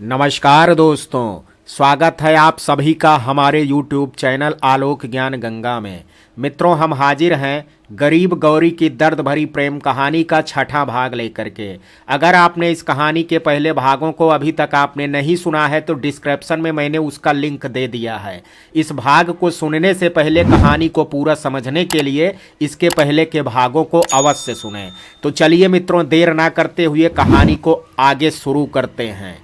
नमस्कार दोस्तों, स्वागत है आप सभी का हमारे YouTube चैनल आलोक ज्ञान गंगा में। मित्रों, हम हाजिर हैं गरीब गौरी की दर्द भरी प्रेम कहानी का छठा भाग लेकर के। अगर आपने इस कहानी के पहले भागों को अभी तक आपने नहीं सुना है तो डिस्क्रिप्शन में मैंने उसका लिंक दे दिया है। इस भाग को सुनने से पहले कहानी को पूरा समझने के लिए इसके पहले के भागों को अवश्य सुनें। तो चलिए मित्रों, देर ना करते हुए कहानी को आगे शुरू करते हैं।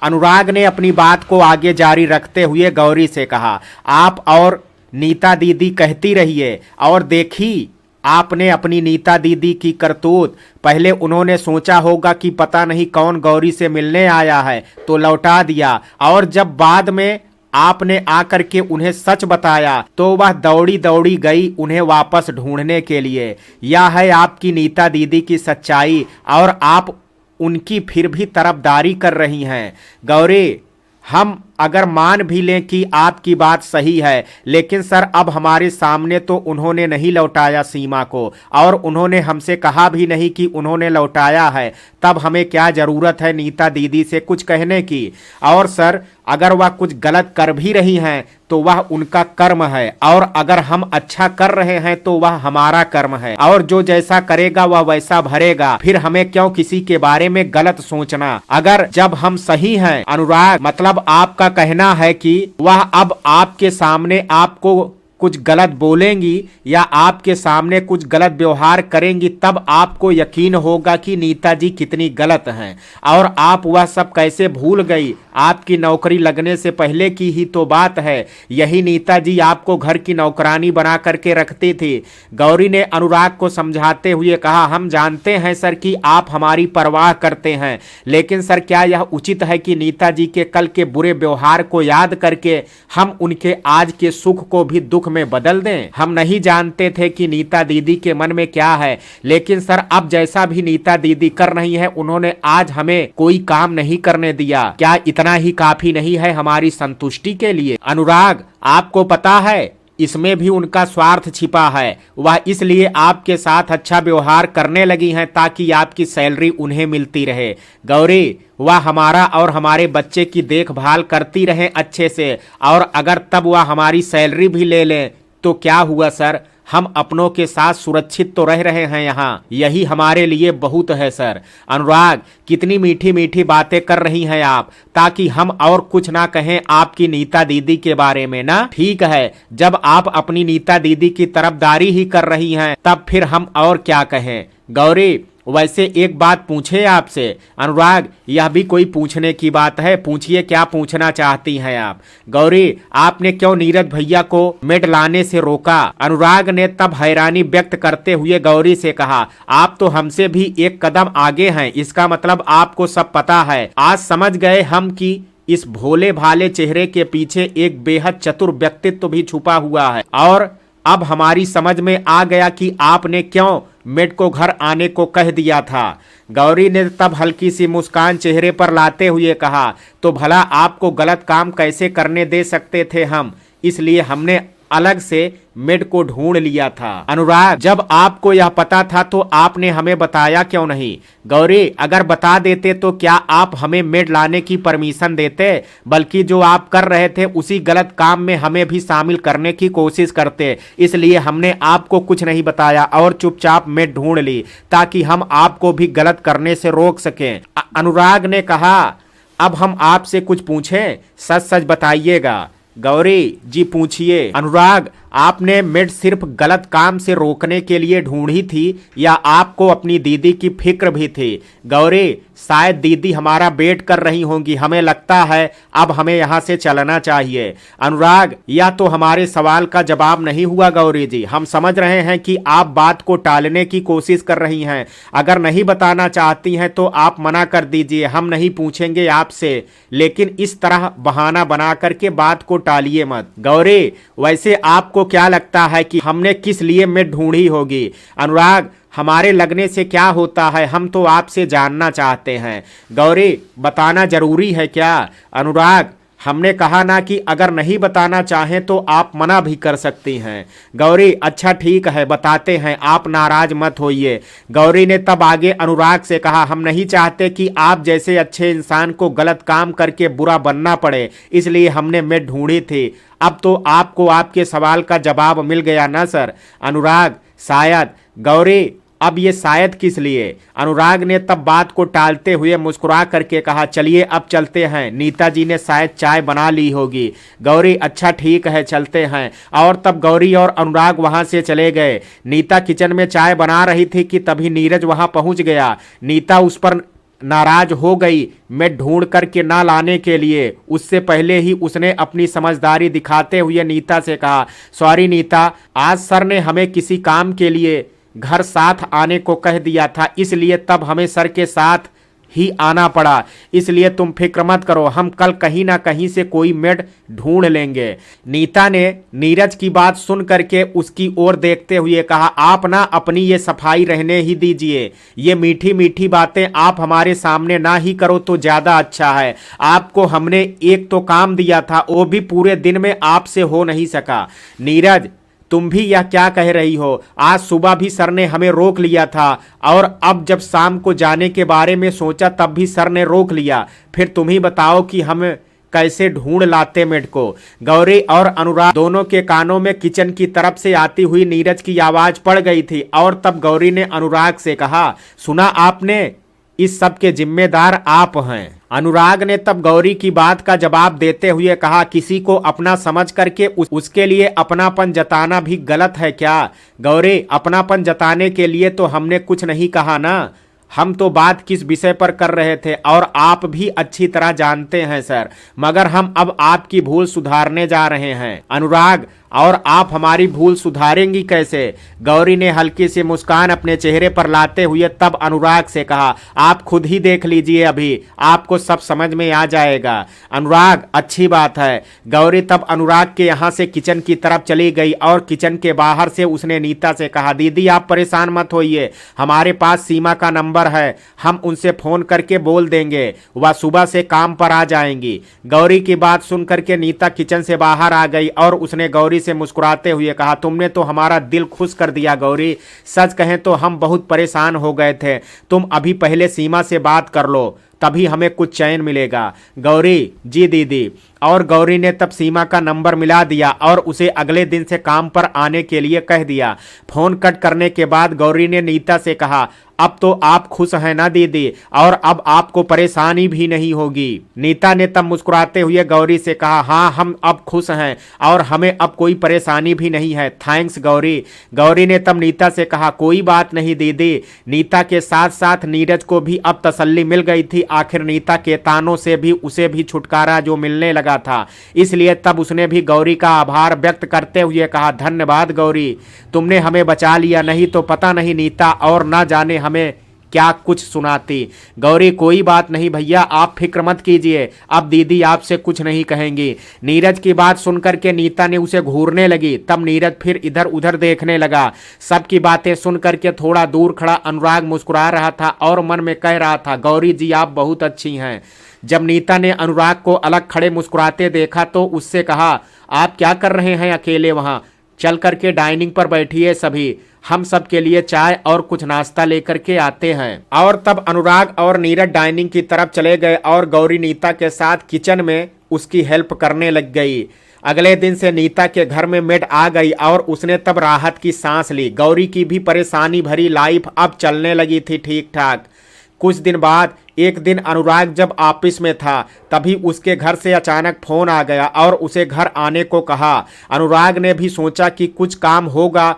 अनुराग ने अपनी बात को आगे जारी रखते हुए गौरी से कहा, आप और नीता दीदी कहती रहिए और देखी आपने अपनी नीता दीदी की करतूत। पहले उन्होंने सोचा होगा कि पता नहीं कौन गौरी से मिलने आया है तो लौटा दिया, और जब बाद में आपने आकर के उन्हें सच बताया तो वह दौड़ी दौड़ी गई उन्हें वापस ढूंढने के लिए। यह है आपकी नीता दीदी की सच्चाई और आप उनकी फिर भी तरफदारी कर रही हैं। गौरी, हम अगर मान भी लें कि आपकी बात सही है, लेकिन सर अब हमारे सामने तो उन्होंने नहीं लौटाया सीमा को, और उन्होंने हमसे कहा भी नहीं कि उन्होंने लौटाया है। तब हमें क्या ज़रूरत है नीता दीदी से कुछ कहने की? और सर अगर वह कुछ गलत कर भी रही हैं तो वह उनका कर्म है, और अगर हम अच्छा कर रहे हैं तो वह हमारा कर्म है, और जो जैसा करेगा वह वैसा भरेगा। फिर हमें क्यों किसी के बारे में गलत सोचना, अगर जब हम सही हैं। अनुराग, मतलब आपका कहना है कि वह अब आपके सामने आपको कुछ गलत बोलेंगी या आपके सामने कुछ गलत व्यवहार करेंगी तब आपको यकीन होगा कि नीता जी कितनी गलत हैं, और आप वह सब कैसे भूल गई? आपकी नौकरी लगने से पहले की ही तो बात है। यही नीता जी आपको घर की नौकरानी बना करके रखती थी। गौरी ने अनुराग को समझाते हुए कहा, हम जानते हैं सर कि आप हमारी परवाह करते हैं, लेकिन सर क्या यह उचित है कि नीता जी के कल के बुरे व्यवहार को याद करके हम उनके आज के सुख को भी दुख में बदल दें? हम नहीं जानते थे कि नीता दीदी के मन में क्या है, लेकिन सर अब जैसा भी नीता दीदी कर रही है, उन्होंने आज हमें कोई काम नहीं करने दिया। क्या इतना ही काफी नहीं है हमारी संतुष्टि के लिए? अनुराग, आपको पता है इसमें भी उनका स्वार्थ छिपा है। वह इसलिए आपके साथ अच्छा व्यवहार करने लगी हैं ताकि आपकी सैलरी उन्हें मिलती रहे। गौरी, वह हमारा और हमारे बच्चे की देखभाल करती रहे अच्छे से, और अगर तब वह हमारी सैलरी भी ले लें तो क्या हुआ सर? हम अपनों के साथ सुरक्षित तो रह रहे हैं यहाँ, यही हमारे लिए बहुत है सर। अनुराग, कितनी मीठी मीठी बातें कर रही हैं आप, ताकि हम और कुछ ना कहें आपकी नीता दीदी के बारे में ना। ठीक है, जब आप अपनी नीता दीदी की तरफदारी ही कर रही हैं तब फिर हम और क्या कहें। गौरी, वैसे एक बात पूछे आपसे? अनुराग, यह भी कोई पूछने की बात है, पूछिए क्या पूछना चाहती हैं आप? गौरी, आपने क्यों नीरज भैया को मेड लाने से रोका? अनुराग ने तब हैरानी व्यक्त करते हुए गौरी से कहा, आप तो हमसे भी एक कदम आगे हैं, इसका मतलब आपको सब पता है। आज समझ गए हम कि इस भोले भाले चेहरे के पीछे एक बेहद चतुर व्यक्तित्व भी छुपा हुआ है, और अब हमारी समझ में आ गया कि आपने क्यों मेड को घर आने को कह दिया था। गौरी ने तब हल्की सी मुस्कान चेहरे पर लाते हुए कहा, तो भला आपको गलत काम कैसे करने दे सकते थे हम, इसलिए हमने अलग से मेड को ढूंढ लिया था। अनुराग, जब आपको यह पता था तो आपने हमें बताया क्यों नहीं? गौरी, अगर बता देते तो क्या आप हमें मेड लाने की परमिशन देते? बल्कि जो आप कर रहे थे उसी गलत काम में हमें भी शामिल करने की कोशिश करते, इसलिए हमने आपको कुछ नहीं बताया और चुपचाप मेड ढूंढ ली ताकि हम आपको भी गलत करने से रोक सकें। अनुराग ने कहा, अब हम आपसे कुछ पूछें, सच सच बताइएगा। गौरी जी, पूछिए। अनुराग, आपने मेड सिर्फ गलत काम से रोकने के लिए ढूंढी थी या आपको अपनी दीदी की फिक्र भी थी? गौरी, शायद दीदी हमारा वेट कर रही होंगी, हमें लगता है अब हमें यहाँ से चलना चाहिए। अनुराग, यह तो हमारे सवाल का जवाब नहीं हुआ गौरी जी। हम समझ रहे हैं कि आप बात को टालने की कोशिश कर रही हैं। अगर नहीं बताना चाहती हैं तो आप मना कर दीजिए, हम नहीं पूछेंगे आपसे, लेकिन इस तरह बहाना बना करके बात को टालिए मत। गौरी, वैसे आपको क्या लगता है कि हमने किस लिए मेड ढूंढी होगी? अनुराग, हमारे लगने से क्या होता है, हम तो आपसे जानना चाहते हैं। गौरी, बताना जरूरी है क्या? अनुराग, हमने कहा ना कि अगर नहीं बताना चाहें तो आप मना भी कर सकती हैं। गौरी अच्छा ठीक है बताते हैं, आप नाराज मत होइए। गौरी ने तब आगे अनुराग से कहा, हम नहीं चाहते कि आप जैसे अच्छे इंसान को गलत काम करके बुरा बनना पड़े, इसलिए हमने मेड ढूंढी थी। अब तो आपको आपके सवाल का जवाब मिल गया ना सर। अनुराग शायद। गौरी अब ये शायद किस लिए? अनुराग ने तब बात को टालते हुए मुस्कुरा करके कहा, चलिए अब चलते हैं, नीता जी ने शायद चाय बना ली होगी। गौरी अच्छा ठीक है चलते हैं। और तब गौरी और अनुराग वहां से चले गए। नीता किचन में चाय बना रही थी कि तभी नीरज वहां पहुंच गया। नीता उस पर नाराज हो गई, मैं ढूंढ करके ना लाने के लिए। उससे पहले ही उसने अपनी समझदारी दिखाते हुए नीता से कहा, सॉरी नीता, आज सर ने हमें किसी काम के लिए घर साथ आने को कह दिया था, इसलिए तब हमें सर के साथ ही आना पड़ा। इसलिए तुम फिक्र मत करो, हम कल कहीं ना कहीं से कोई मेड ढूंढ लेंगे। नीता ने नीरज की बात सुन करके उसकी ओर देखते हुए कहा, आप ना अपनी ये सफाई रहने ही दीजिए। ये मीठी मीठी बातें आप हमारे सामने ना ही करो तो ज्यादा अच्छा है। आपको हमने एक तो काम दिया था, वो भी पूरे दिन में आपसे हो नहीं सका। नीरज तुम भी यह क्या कह रही हो? आज सुबह भी सर ने हमें रोक लिया था और अब जब शाम को जाने के बारे में सोचा तब भी सर ने रोक लिया। फिर तुम ही बताओ कि हम कैसे ढूंढ लाते मेड को। गौरी और अनुराग दोनों के कानों में किचन की तरफ से आती हुई नीरज की आवाज पड़ गई थी। और तब गौरी ने अनुराग से कहा, सुना आपने, इस सब के जिम्मेदार आप हैं। अनुराग ने तब गौरी की बात का जवाब देते हुए कहा, किसी को अपना समझ करके उसके लिए अपनापन जताना भी गलत है क्या? गौरी अपनापन जताने के लिए तो हमने कुछ नहीं कहा ना, हम तो बात किस विषय पर कर रहे थे और आप भी अच्छी तरह जानते हैं सर, मगर हम अब आपकी भूल सुधारने जा रहे हैं। अनुराग और आप हमारी भूल सुधारेंगी कैसे? गौरी ने हल्की सी मुस्कान अपने चेहरे पर लाते हुए तब अनुराग से कहा, आप खुद ही देख लीजिए, अभी आपको सब समझ में आ जाएगा। अनुराग अच्छी बात है। गौरी तब अनुराग के यहाँ से किचन की तरफ चली गई और किचन के बाहर से उसने नीता से कहा, दीदी आप परेशान मत होइए, हमारे पास सीमा का नंबर है, हम उनसे फोन करके बोल देंगे, वह सुबह से काम पर आ जाएंगी। गौरी की बात सुन करके नीता किचन से बाहर आ गई और उसने गौरी से मुस्कुराते हुए कहा, तुमने तो हमारा दिल खुश कर दिया गौरी, सच कहें तो हम बहुत परेशान हो गए थे, तुम अभी पहले सीमा से बात कर लो तभी हमें कुछ चैन मिलेगा। गौरी जी दीदी। और गौरी ने तब सीमा का नंबर मिला दिया और उसे अगले दिन से काम पर आने के लिए कह दिया। फोन कट करने के बाद गौरी ने नीता से कहा, अब तो आप खुश हैं ना दीदी, और अब आपको परेशानी भी नहीं होगी। नीता ने तब मुस्कुराते हुए गौरी से कहा, हाँ हम अब खुश हैं और हमें अब कोई परेशानी भी नहीं है, थैंक्स गौरी। गौरी ने तब नीता से कहा, कोई बात नहीं दीदी। नीता के साथ साथ नीरज को भी अब तसल्ली मिल गई थी, आखिर नीता के तानों से भी उसे भी छुटकारा जो मिलने लगा था, इसलिए तब उसने भी गौरी का आभार व्यक्त करते हुए कहा, धन्यवाद गौरी, तुमने हमें बचा लिया, नहीं तो पता नहीं नीता और ना जाने हमें क्या कुछ सुनाती। गौरी कोई बात नहीं भैया, आप फिक्र मत कीजिए, अब दीदी आपसे कुछ नहीं कहेंगी। नीरज की बात सुनकर के नीता ने उसे घूरने लगी। तब नीरज फिर इधर उधर देखने लगा। सबकी बातें सुन करके थोड़ा दूर खड़ा अनुराग मुस्कुरा रहा था और मन में कह रहा था, गौरी जी आप बहुत अच्छी हैं। जब नीता ने अनुराग को अलग खड़े मुस्कुराते देखा तो उससे कहा, आप क्या कर रहे हैं अकेले वहां? चल करके डाइनिंग पर बैठिए सभी, हम सब के लिए चाय और कुछ नाश्ता लेकर के आते हैं। और तब अनुराग और नीरज डाइनिंग की तरफ चले गए और गौरी नीता के साथ किचन में उसकी हेल्प करने लग गई। अगले दिन से नीता के घर में मेड आ गई और उसने तब राहत की सांस ली। गौरी की भी परेशानी भरी लाइफ अब चलने लगी थी ठीक ठाक। कुछ दिन बाद एक दिन अनुराग जब ऑफिस में था तभी उसके घर से अचानक फोन आ गया और उसे घर आने को कहा। अनुराग ने भी सोचा कि कुछ काम होगा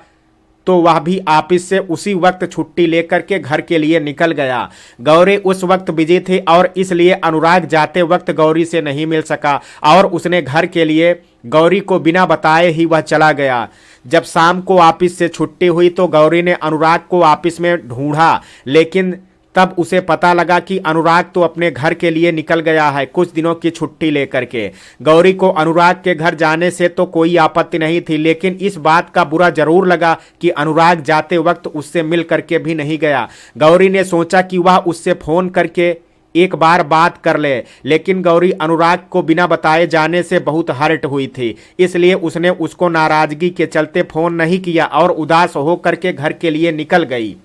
तो वह भी ऑफिस से उसी वक्त छुट्टी लेकर के घर के लिए निकल गया। गौरी उस वक्त बिजी थी और इसलिए अनुराग जाते वक्त गौरी से नहीं मिल सका और उसने घर के लिए गौरी को बिना बताए ही वह चला गया। जब शाम को ऑफिस से छुट्टी हुई तो गौरी ने अनुराग को ऑफिस में ढूंढा, लेकिन तब उसे पता लगा कि अनुराग तो अपने घर के लिए निकल गया है कुछ दिनों की छुट्टी लेकर के। गौरी को अनुराग के घर जाने से तो कोई आपत्ति नहीं थी, लेकिन इस बात का बुरा जरूर लगा कि अनुराग जाते वक्त उससे मिल करके भी नहीं गया। गौरी ने सोचा कि वह उससे फोन करके एक बार बात कर ले। लेकिन गौरी अनुराग को बिना बताए जाने से बहुत हर्ट हुई थी, इसलिए उसने उसको नाराजगी के चलते फोन नहीं किया और उदास होकर के घर के लिए निकल गई।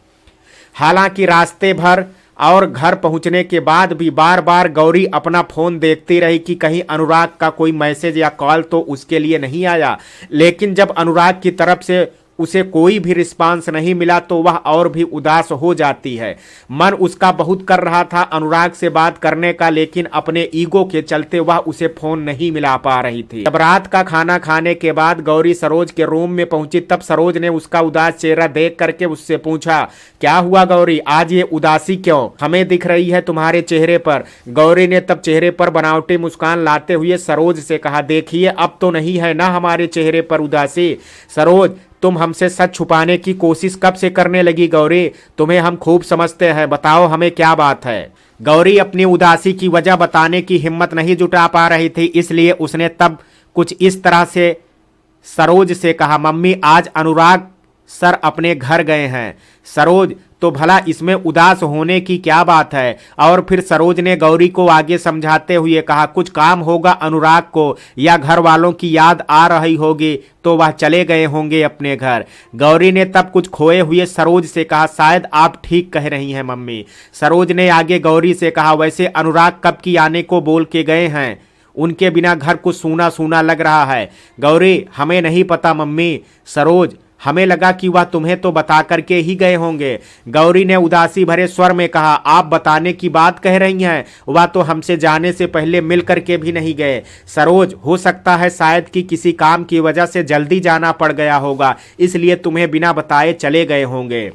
हालांकि रास्ते भर और घर पहुंचने के बाद भी बार बार गौरी अपना फोन देखती रही कि कहीं अनुराग का कोई मैसेज या कॉल तो उसके लिए नहीं आया। लेकिन जब अनुराग की तरफ से उसे कोई भी रिस्पांस नहीं मिला तो वह और भी उदास हो जाती है। मन उसका बहुत कर रहा था अनुराग से बात करने का, लेकिन अपने ईगो के चलते वह उसे फोन नहीं मिला पा रही थी। जब रात का खाना खाने के बाद गौरी सरोज के रूम में पहुंची, तब सरोज ने उसका उदास चेहरा देख करके उससे पूछा, क्या हुआ गौरी, आज ये उदासी क्यों हमें दिख रही है तुम्हारे चेहरे पर? गौरी ने तब चेहरे पर बनावटी मुस्कान लाते हुए सरोज से कहा, देखिए अब तो नहीं है ना हमारे चेहरे पर उदासी। सरोज, तुम हमसे सच छुपाने की कोशिश कब से करने लगी गौरी? तुम्हें हम खूब समझते हैं, बताओ हमें क्या बात है। गौरी अपनी उदासी की वजह बताने की हिम्मत नहीं जुटा पा रही थी, इसलिए उसने तब कुछ इस तरह से सरोज से कहा, मम्मी आज अनुराग सर अपने घर गए हैं। सरोज, तो भला इसमें उदास होने की क्या बात है? और फिर सरोज ने गौरी को आगे समझाते हुए कहा, कुछ काम होगा अनुराग को या घर वालों की याद आ रही होगी तो वह चले गए होंगे अपने घर। गौरी ने तब कुछ खोए हुए सरोज से कहा, शायद आप ठीक कह रही हैं मम्मी। सरोज ने आगे गौरी से कहा, वैसे अनुराग कब की आने को बोल के गए हैं? उनके बिना घर कुछ सूना सूना लग रहा है। गौरी, हमें नहीं पता मम्मी। सरोज, हमें लगा कि वह तुम्हें तो बता करके ही गए होंगे। गौरी ने उदासी भरे स्वर में कहा, आप बताने की बात कह रही हैं, वह तो हमसे जाने से पहले मिल करके भी नहीं गए। सरोज, हो सकता है शायद कि किसी काम की वजह से जल्दी जाना पड़ गया होगा, इसलिए तुम्हें बिना बताए चले गए होंगे।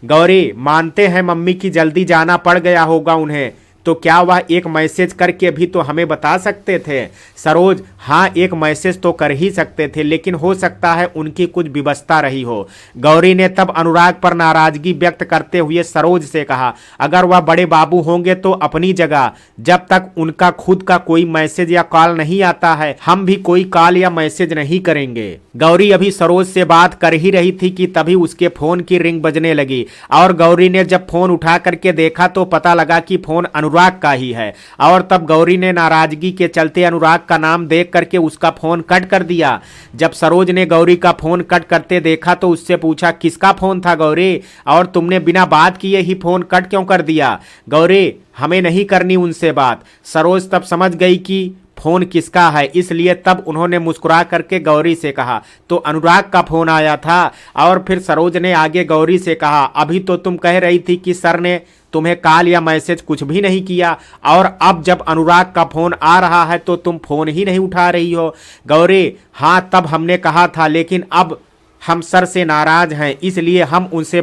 गौरी, मानते हैं मम्मी की जल्दी जाना पड़ गया होगा उन्हें, तो क्या वह एक मैसेज करके भी तो हमें बता सकते थे? सरोज, हाँ एक मैसेज तो कर ही सकते थे, लेकिन हो सकता है उनकी कुछ व्यवस्था रही हो। गौरी ने तब अनुराग पर नाराजगी व्यक्त करते हुए सरोज से कहा, अगर वह बड़े बाबू होंगे तो अपनी जगह, जब तक उनका खुद का कोई मैसेज या कॉल नहीं आता है हम भी कोई कॉल या मैसेज नहीं करेंगे। गौरी अभी सरोज से बात कर ही रही थी कि तभी उसके फोन की रिंग बजने लगी और गौरी ने जब फोन उठा करके देखा तो पता लगा कि फोन अनुराग का ही है। और तब गौरी ने नाराजगी के चलते अनुराग का नाम देख करके उसका फोन कट कर दिया। जब सरोज ने गौरी का फोन कट करते देखा तो उससे पूछा, किसका फोन था गौरी, और तुमने बिना बात किए ही फोन कट क्यों कर दिया? गौरी, हमें नहीं करनी उनसे बात। सरोज तब समझ गई कि फोन किसका है, इसलिए तब उन्होंने मुस्कुरा करके गौरी से कहा, तो अनुराग का फोन आया था। और फिर सरोज ने आगे गौरी से कहा, अभी तो तुम कह रही थी कि सर ने तुम्हें कॉल या मैसेज कुछ भी नहीं किया, और अब जब अनुराग का फोन आ रहा है तो तुम फोन ही नहीं उठा रही हो। गौरी, हाँ तब हमने कहा था, लेकिन अब हम सर से नाराज हैं, इसलिए हमें उनसे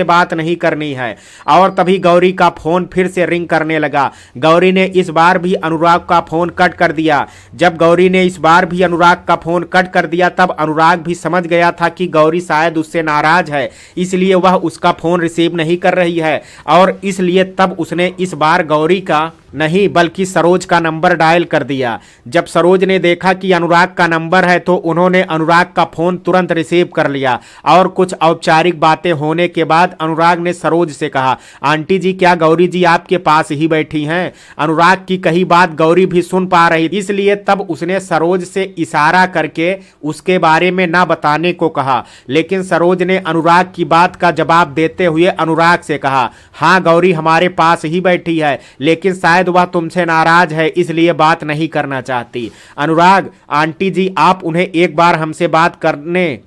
बात नहीं करनी है। और तभी गौरी का फोन फिर से रिंग करने लगा। गौरी ने इस बार भी अनुराग का फोन कट कर दिया। जब गौरी ने इस बार भी अनुराग का फोन कट कर दिया तब अनुराग भी समझ गया था कि गौरी शायद उससे नाराज है, इसलिए वह उसका फोन रिसीव नहीं कर रही है, और इसलिए तब उसने इस बार गौरी का नहीं बल्कि सरोज का नंबर डायल कर दिया। जब सरोज ने देखा कि अनुराग का नंबर है तो उन्होंने अनुराग का फोन तुरंत रिसीव कर लिया और कुछ औपचारिक बातें होने के बाद अनुराग ने सरोज से कहा, आंटी जी क्या गौरी जी आपके पास ही बैठी हैं? अनुराग की कही बात गौरी भी सुन पा रही, इसलिए तब उसने सरोज से इशारा करके उसके बारे में ना बताने को कहा। लेकिन सरोज ने अनुराग की बात का जवाब देते हुए अनुराग से कहा, हाँ गौरी हमारे पास ही बैठी है, लेकिन शायद वह तुमसे नाराज है इसलिए बात नहीं करना चाहती। अनुराग, आंटी जी आप उन्हें एक बार हमसे बात करने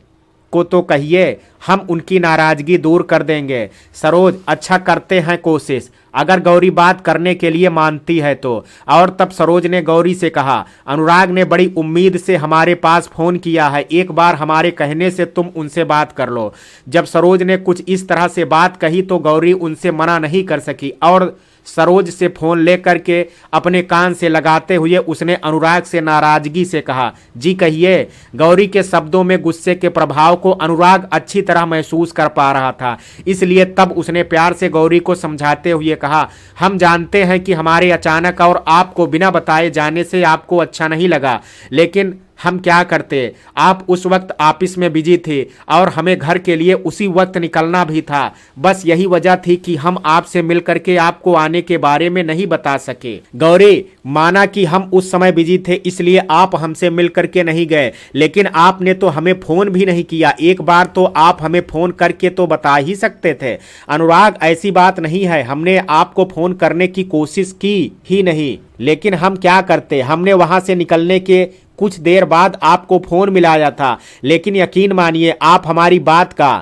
को तो कहिए, हम उनकी नाराजगी दूर कर देंगे। सरोज, अच्छा करते हैं कोशिश, अगर गौरी बात करने के लिए मानती है तो। और तब सरोज ने गौरी से कहा, अनुराग ने बड़ी उम्मीद से हमारे पास फोन किया है, एक बार हमारे कहने से तुम उनसे बात कर लो। जब सरोज ने कुछ इस तरह से बात कही तो गौरी उनसे मना नहीं कर सकी और सरोज से फोन लेकर के अपने कान से लगाते हुए उसने अनुराग से नाराजगी से कहा, जी कहिए। गौरी के शब्दों में गुस्से के प्रभाव को अनुराग अच्छी तरह महसूस कर पा रहा था, इसलिए तब उसने प्यार से गौरी को समझाते हुए कहा, हम जानते हैं कि हमारे अचानक और आपको बिना बताए जाने से आपको अच्छा नहीं लगा, लेकिन हम क्या करते। आप उस वक्त ऑफिस में बिजी थे और हमें घर के लिए उसी वक्त निकलना भी था। बस यही वजह थी कि हम आपसे मिल करके आपको आने के बारे में नहीं बता सके। गौरी, माना कि हम उस समय बिजी थे इसलिए आप हमसे मिल करके नहीं गए, लेकिन आपने तो हमें फोन भी नहीं किया। एक बार तो आप हमें फोन करके तो बता ही सकते थे। अनुराग, ऐसी बात नहीं है, हमने आपको फोन करने की कोशिश की ही नहीं, लेकिन हम क्या करते। हमने वहां से निकलने के कुछ देर बाद आपको फोन मिलाया था, लेकिन यकीन मानिए आप हमारी बात का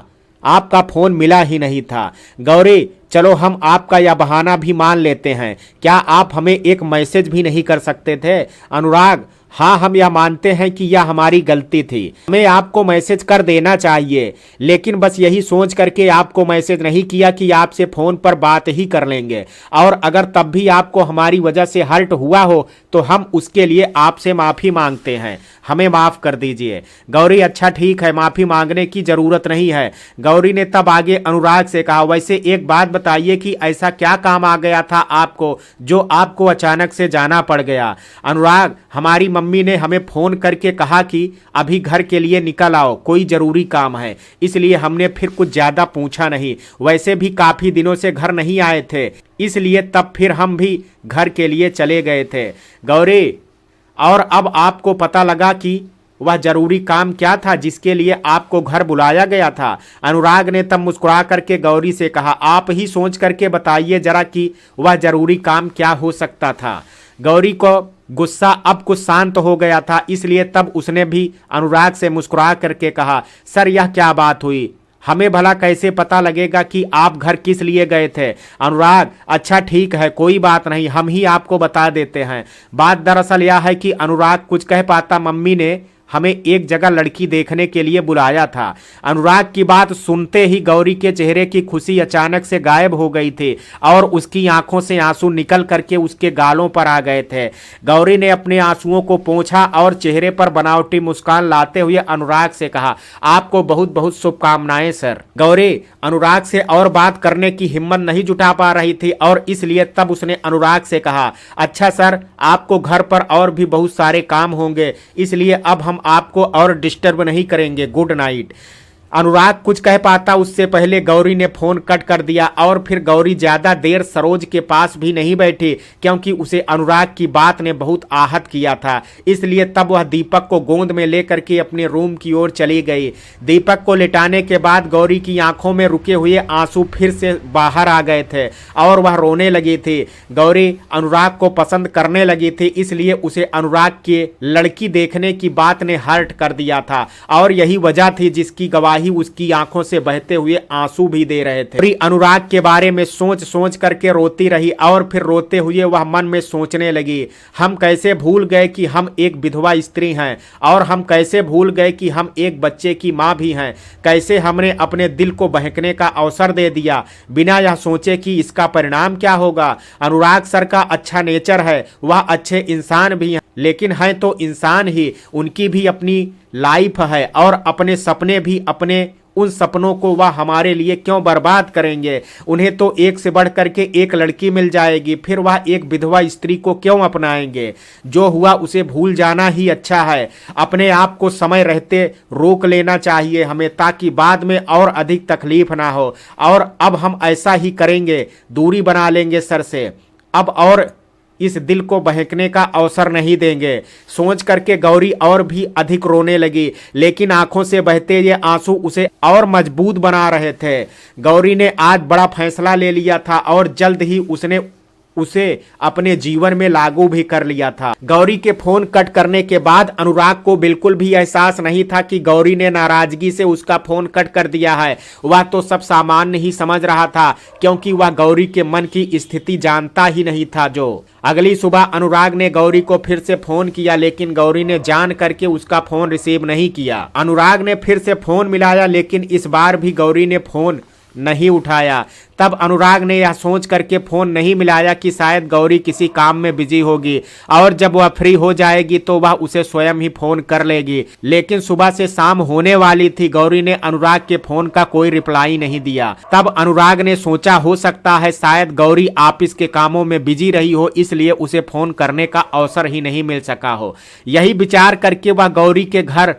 आपका फोन मिला ही नहीं था। गौरी, चलो हम आपका यह बहाना भी मान लेते हैं, क्या आप हमें एक मैसेज भी नहीं कर सकते थे। अनुराग, हाँ, हम यह मानते हैं कि यह हमारी गलती थी, हमें आपको मैसेज कर देना चाहिए, लेकिन बस यही सोच करके आपको मैसेज नहीं किया कि आपसे फोन पर बात ही कर लेंगे। और अगर तब भी आपको हमारी वजह से हर्ट हुआ हो तो हम उसके लिए आपसे माफी मांगते हैं, हमें माफ कर दीजिए। गौरी, अच्छा ठीक है, माफी मांगने की जरूरत नहीं है। गौरी ने तब आगे अनुराग से कहा, वैसे एक बात बताइए कि ऐसा क्या काम आ गया था आपको जो आपको अचानक से जाना पड़ गया। अनुराग, हमारी मम्मी ने हमें फोन करके कहा कि अभी घर के लिए निकल आओ, कोई जरूरी काम है, इसलिए हमने फिर कुछ ज्यादा पूछा नहीं। वैसे भी काफी दिनों से घर नहीं आए थे, इसलिए तब फिर हम भी घर के लिए चले गए थे। गौरी, और अब आपको पता लगा कि वह जरूरी काम क्या था जिसके लिए आपको घर बुलाया गया था। अनुराग ने तब मुस्कुरा करके गौरी से कहा, आप ही सोच करके बताइए जरा कि वह जरूरी काम क्या हो सकता था। गौरी को गुस्सा अब कुछ शांत हो गया था, इसलिए तब उसने भी अनुराग से मुस्कुरा करके कहा, सर यह क्या बात हुई, हमें भला कैसे पता लगेगा कि आप घर किस लिए गए थे। अनुराग, अच्छा ठीक है, कोई बात नहीं, हम ही आपको बता देते हैं। बात दरअसल यह है कि अनुराग कुछ कह पाता मम्मी ने हमें एक जगह लड़की देखने के लिए बुलाया था। अनुराग की बात सुनते ही गौरी के चेहरे की खुशी अचानक से गायब हो गई थी और उसकी आंखों से आंसू निकल करके उसके गालों पर आ गए थे। गौरी ने अपने आंसुओं को पोंछा और चेहरे पर बनावटी मुस्कान लाते हुए अनुराग से कहा, आपको बहुत बहुत शुभकामनाएं सर। गौरी अनुराग से और बात करने की हिम्मत नहीं जुटा पा रही थी और इसलिए तब उसने अनुराग से कहा, अच्छा सर, आपको घर पर और भी बहुत सारे काम होंगे, इसलिए अब हम आपको और डिस्टर्ब नहीं करेंगे, गुड नाइट। अनुराग कुछ कह पाता उससे पहले गौरी ने फोन कट कर दिया और फिर गौरी ज्यादा देर सरोज के पास भी नहीं बैठी, क्योंकि उसे अनुराग की बात ने बहुत आहत किया था। इसलिए तब वह दीपक को गोद में लेकर के अपने रूम की ओर चली गई। दीपक को लेटाने के बाद गौरी की आंखों में रुके हुए आंसू फिर से बाहर आ गए थे और वह रोने लगी थी। गौरी अनुराग को पसंद करने लगी थी, इसलिए उसे अनुराग के लड़की देखने की बात ने हर्ट कर दिया था और यही वजह थी जिसकी गवाही ही उसकी आंखों से बहते हुए आंसू भी दे रहे थे। अनुराग के बारे में सोच सोच करके रोती रही और फिर रोते हुए वह मन में सोचने लगी, हम कैसे भूल गए कि हम एक विधवा स्त्री हैं और हम कैसे भूल गए कि हम एक बच्चे की मां भी हैं। कैसे हमने अपने दिल को बहकने का अवसर दे दिया बिना यह सोचे कि इसका परिणाम क्या होगा। अनुराग सर का अच्छा नेचर है, वह अच्छे इंसान भी हैं, लेकिन हैं तो इंसान ही, उनकी भी अपनी लाइफ है और अपने सपने भी, अपने उन सपनों को वह हमारे लिए क्यों बर्बाद करेंगे। उन्हें तो एक से बढ़ करके एक लड़की मिल जाएगी, फिर वह एक विधवा स्त्री को क्यों अपनाएंगे। जो हुआ उसे भूल जाना ही अच्छा है। अपने आप को समय रहते रोक लेना चाहिए हमें, ताकि बाद में और अधिक तकलीफ ना हो। और अब हम ऐसा ही करेंगे, दूरी बना लेंगे सर से, अब और इस दिल को बहकने का अवसर नहीं देंगे। सोच करके गौरी और भी अधिक रोने लगी, लेकिन आंखों से बहते ये आंसू उसे और मजबूत बना रहे थे। गौरी ने आज बड़ा फैसला ले लिया था और जल्द ही उसने उसे अपने जीवन में लागू भी कर लिया था। गौरी के फोन कट करने के बाद अनुराग को बिल्कुल भी एहसास नहीं था कि गौरी ने नाराजगी से उसका फोन कट कर दिया है। वह तो सब सामान्य ही समझ रहा था, क्योंकि वह गौरी के मन की स्थिति जानता ही नहीं था। जो अगली सुबह अनुराग ने गौरी को फिर से फोन किया, लेकिन गौरी ने जान करके उसका फोन रिसीव नहीं किया। अनुराग ने फिर से फोन मिलाया, लेकिन इस बार भी गौरी ने फोन नहीं उठाया। तब अनुराग ने यह सोच करके फोन नहीं मिलाया कि शायद गौरी किसी काम में बिजी होगी और जब वह फ्री हो जाएगी तो वह उसे स्वयं ही फोन कर लेगी। लेकिन सुबह से शाम होने वाली थी, गौरी ने अनुराग के फोन का कोई रिप्लाई नहीं दिया। तब अनुराग ने सोचा हो सकता है शायद गौरी ऑफिस के कामों में बिजी रही हो, इसलिए उसे फोन करने का अवसर ही नहीं मिल सका हो। यही विचार करके वह गौरी के घर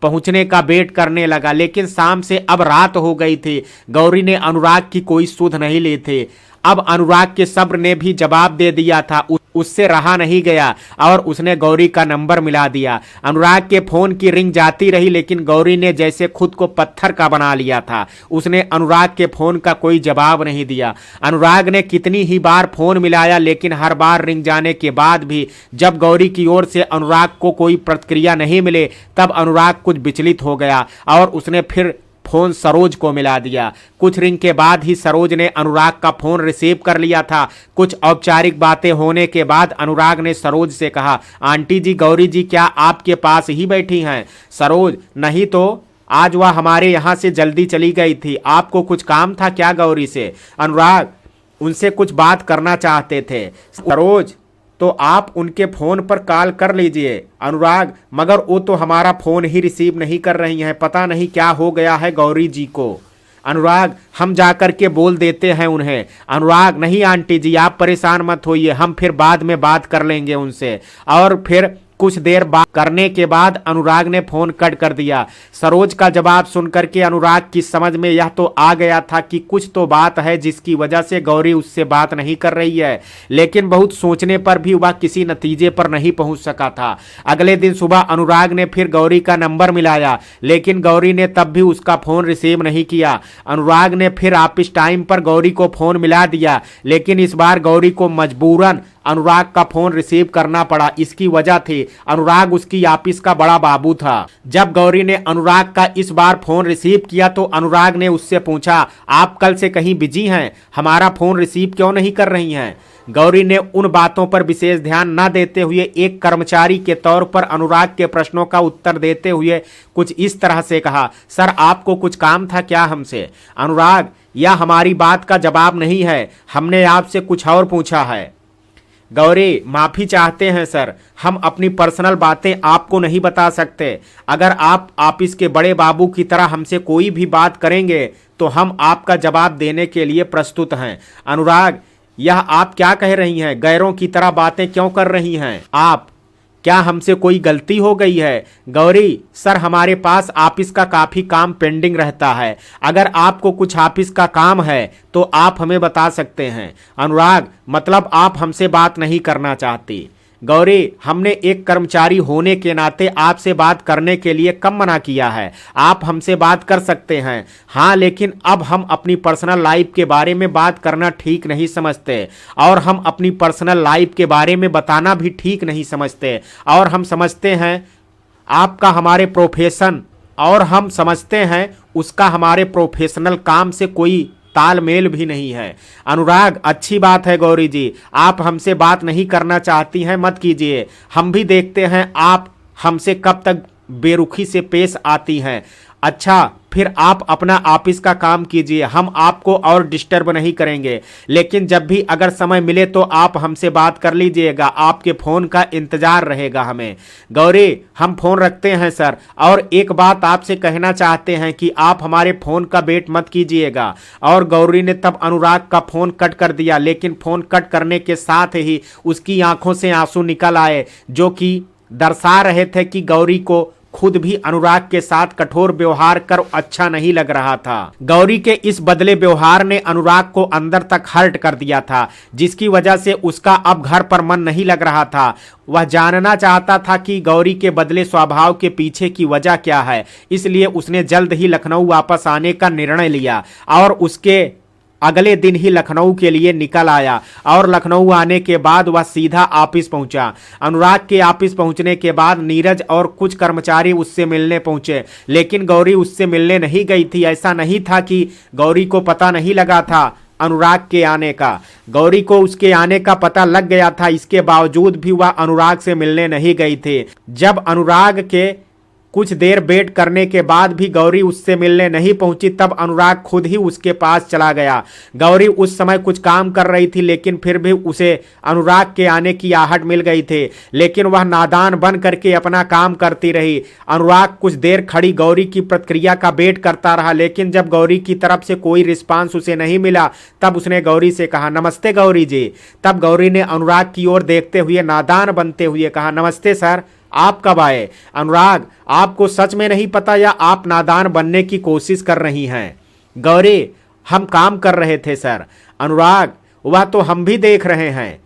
पहुंचने का वेट करने लगा, लेकिन शाम से अब रात हो गई थी। गौरी ने अनुराग की कोई सुध नहीं ली थी। अब अनुराग के सब्र ने भी जवाब दे दिया था, उससे रहा नहीं गया और उसने गौरी का नंबर मिला दिया। अनुराग के फोन की रिंग जाती रही, लेकिन गौरी ने जैसे खुद को पत्थर का बना लिया था। उसने अनुराग के फोन का कोई जवाब नहीं दिया। अनुराग ने कितनी ही बार फोन मिलाया, लेकिन हर बार रिंग जाने के बाद भी जब गौरी की ओर से अनुराग को कोई प्रतिक्रिया नहीं मिले, तब अनुराग कुछ विचलित हो गया और उसने फिर फोन सरोज को मिला दिया। कुछ रिंग के बाद ही सरोज ने अनुराग का फोन रिसीव कर लिया था। कुछ औपचारिक बातें होने के बाद अनुराग ने सरोज से कहा, आंटी जी, गौरी जी क्या आपके पास ही बैठी हैं? सरोज, नहीं तो आज वह हमारे यहाँ से जल्दी चली गई थी। आपको कुछ काम था क्या गौरी से? अनुराग, उनसे कुछ बात करना चाहते थे। सरोज, तो आप उनके फोन पर कॉल कर लीजिए। अनुराग, मगर वो तो हमारा फोन ही रिसीव नहीं कर रही हैं, पता नहीं क्या हो गया है गौरी जी को। अनुराग, हम जाकर के बोल देते हैं उन्हें। अनुराग, नहीं आंटी जी, आप परेशान मत होइए, हम फिर बाद में बात कर लेंगे उनसे। और फिर कुछ देर बात करने के बाद अनुराग ने फोन कट कर दिया। सरोज का जवाब सुनकर के अनुराग की समझ में यह तो आ गया था कि कुछ तो बात है जिसकी वजह से गौरी उससे बात नहीं कर रही है, लेकिन बहुत सोचने पर भी वह किसी नतीजे पर नहीं पहुंच सका था। अगले दिन सुबह अनुराग ने फिर गौरी का नंबर मिलाया, लेकिन गौरी ने तब भी उसका फोन रिसीव नहीं किया। अनुराग ने फिर ऑफिस टाइम पर गौरी को फोन मिला दिया, लेकिन इस बार गौरी को मजबूरन अनुराग का फोन रिसीव करना पड़ा। इसकी वजह थी अनुराग उसकी ऑफिस का बड़ा बाबू था। जब गौरी ने अनुराग का इस बार फोन रिसीव किया तो अनुराग ने उससे पूछा, आप कल से कहीं बिजी हैं, हमारा फोन रिसीव क्यों नहीं कर रही हैं? गौरी ने उन बातों पर विशेष ध्यान न देते हुए एक कर्मचारी के तौर पर अनुराग के प्रश्नों का उत्तर देते हुए कुछ इस तरह से कहा, सर आपको कुछ काम था क्या हमसे? अनुराग, यह हमारी बात का जवाब नहीं है, हमने आपसे कुछ और पूछा है। गौरी, माफी चाहते हैं सर, हम अपनी पर्सनल बातें आपको नहीं बता सकते। अगर आप ऑफिस के बड़े बाबू की तरह हमसे कोई भी बात करेंगे तो हम आपका जवाब देने के लिए प्रस्तुत हैं। अनुराग, यह आप क्या कह रही हैं? गैरों की तरह बातें क्यों कर रही हैं आप? क्या हमसे कोई गलती हो गई है? गौरी, सर हमारे पास ऑफिस का काफ़ी काम पेंडिंग रहता है, अगर आपको कुछ ऑफिस का काम है तो आप हमें बता सकते हैं। अनुराग, मतलब आप हमसे बात नहीं करना चाहती? गौरी, हमने एक कर्मचारी होने के नाते आपसे बात करने के लिए कब मना किया है? आप हमसे बात कर सकते हैं। हाँ, लेकिन अब हम अपनी पर्सनल लाइफ के बारे में बात करना ठीक नहीं समझते और हम अपनी पर्सनल लाइफ के बारे में बताना भी ठीक नहीं समझते और हम समझते हैं आपका हमारे प्रोफेशन और हम समझते हैं उसका हमारे प्रोफेशनल काम से कोई तालमेल भी नहीं है। अनुराग, अच्छी बात है गौरी जी, आप हमसे बात नहीं करना चाहती हैं, मत कीजिए। हम भी देखते हैं आप हमसे कब तक बेरुखी से पेश आती हैं। अच्छा, फिर आप अपना ऑफिस का काम कीजिए, हम आपको और डिस्टर्ब नहीं करेंगे, लेकिन जब भी अगर समय मिले तो आप हमसे बात कर लीजिएगा, आपके फ़ोन का इंतज़ार रहेगा हमें। गौरी, हम फ़ोन रखते हैं सर, और एक बात आपसे कहना चाहते हैं कि आप हमारे फ़ोन का वेट मत कीजिएगा। और गौरी ने तब अनुराग का फ़ोन कट कर दिया, लेकिन फ़ोन कट करने के साथ ही उसकी आंखों से आंसू निकल आए, जो कि दर्शा रहे थे कि गौरी को खुद भी अनुराग के साथ कठोर व्यवहार कर अच्छा नहीं लग रहा था। गौरी के इस बदले व्यवहार ने अनुराग को अंदर तक हर्ट कर दिया था, जिसकी वजह से उसका अब घर पर मन नहीं लग रहा था। वह जानना चाहता था कि गौरी के बदले स्वभाव के पीछे की वजह क्या है, इसलिए उसने जल्द ही लखनऊ वापस आने का निर्णय लिया और उसके अगले दिन ही लखनऊ के लिए निकल आया। और लखनऊ आने के बाद वह सीधा ऑफिस पहुंचा। अनुराग के ऑफिस पहुंचने के बाद नीरज और कुछ कर्मचारी उससे मिलने पहुंचे, लेकिन गौरी उससे मिलने नहीं गई थी। ऐसा नहीं था कि गौरी को पता नहीं लगा था अनुराग के आने का, गौरी को उसके आने का पता लग गया था। इसके बावजूद भी वह अनुराग से मिलने नहीं गई थी। जब अनुराग के कुछ देर वेट करने के बाद भी गौरी उससे मिलने नहीं पहुंची, तब अनुराग खुद ही उसके पास चला गया। गौरी उस समय कुछ काम कर रही थी, लेकिन फिर भी उसे अनुराग के आने की आहट मिल गई थी, लेकिन वह नादान बन करके अपना काम करती रही। अनुराग कुछ देर खड़ी गौरी की प्रतिक्रिया का वेट करता रहा, लेकिन जब गौरी की तरफ से कोई रिस्पांस उसे नहीं मिला, तब उसने गौरी से कहा, नमस्ते गौरी जी। तब गौरी ने अनुराग की ओर देखते हुए नादान बनते हुए कहा, नमस्ते सर, आप कब आए? अनुराग, आपको सच में नहीं पता या आप नादान बनने की कोशिश कर रही हैं? गौरी, हम काम कर रहे थे सर। अनुराग, वह तो हम भी देख रहे हैं,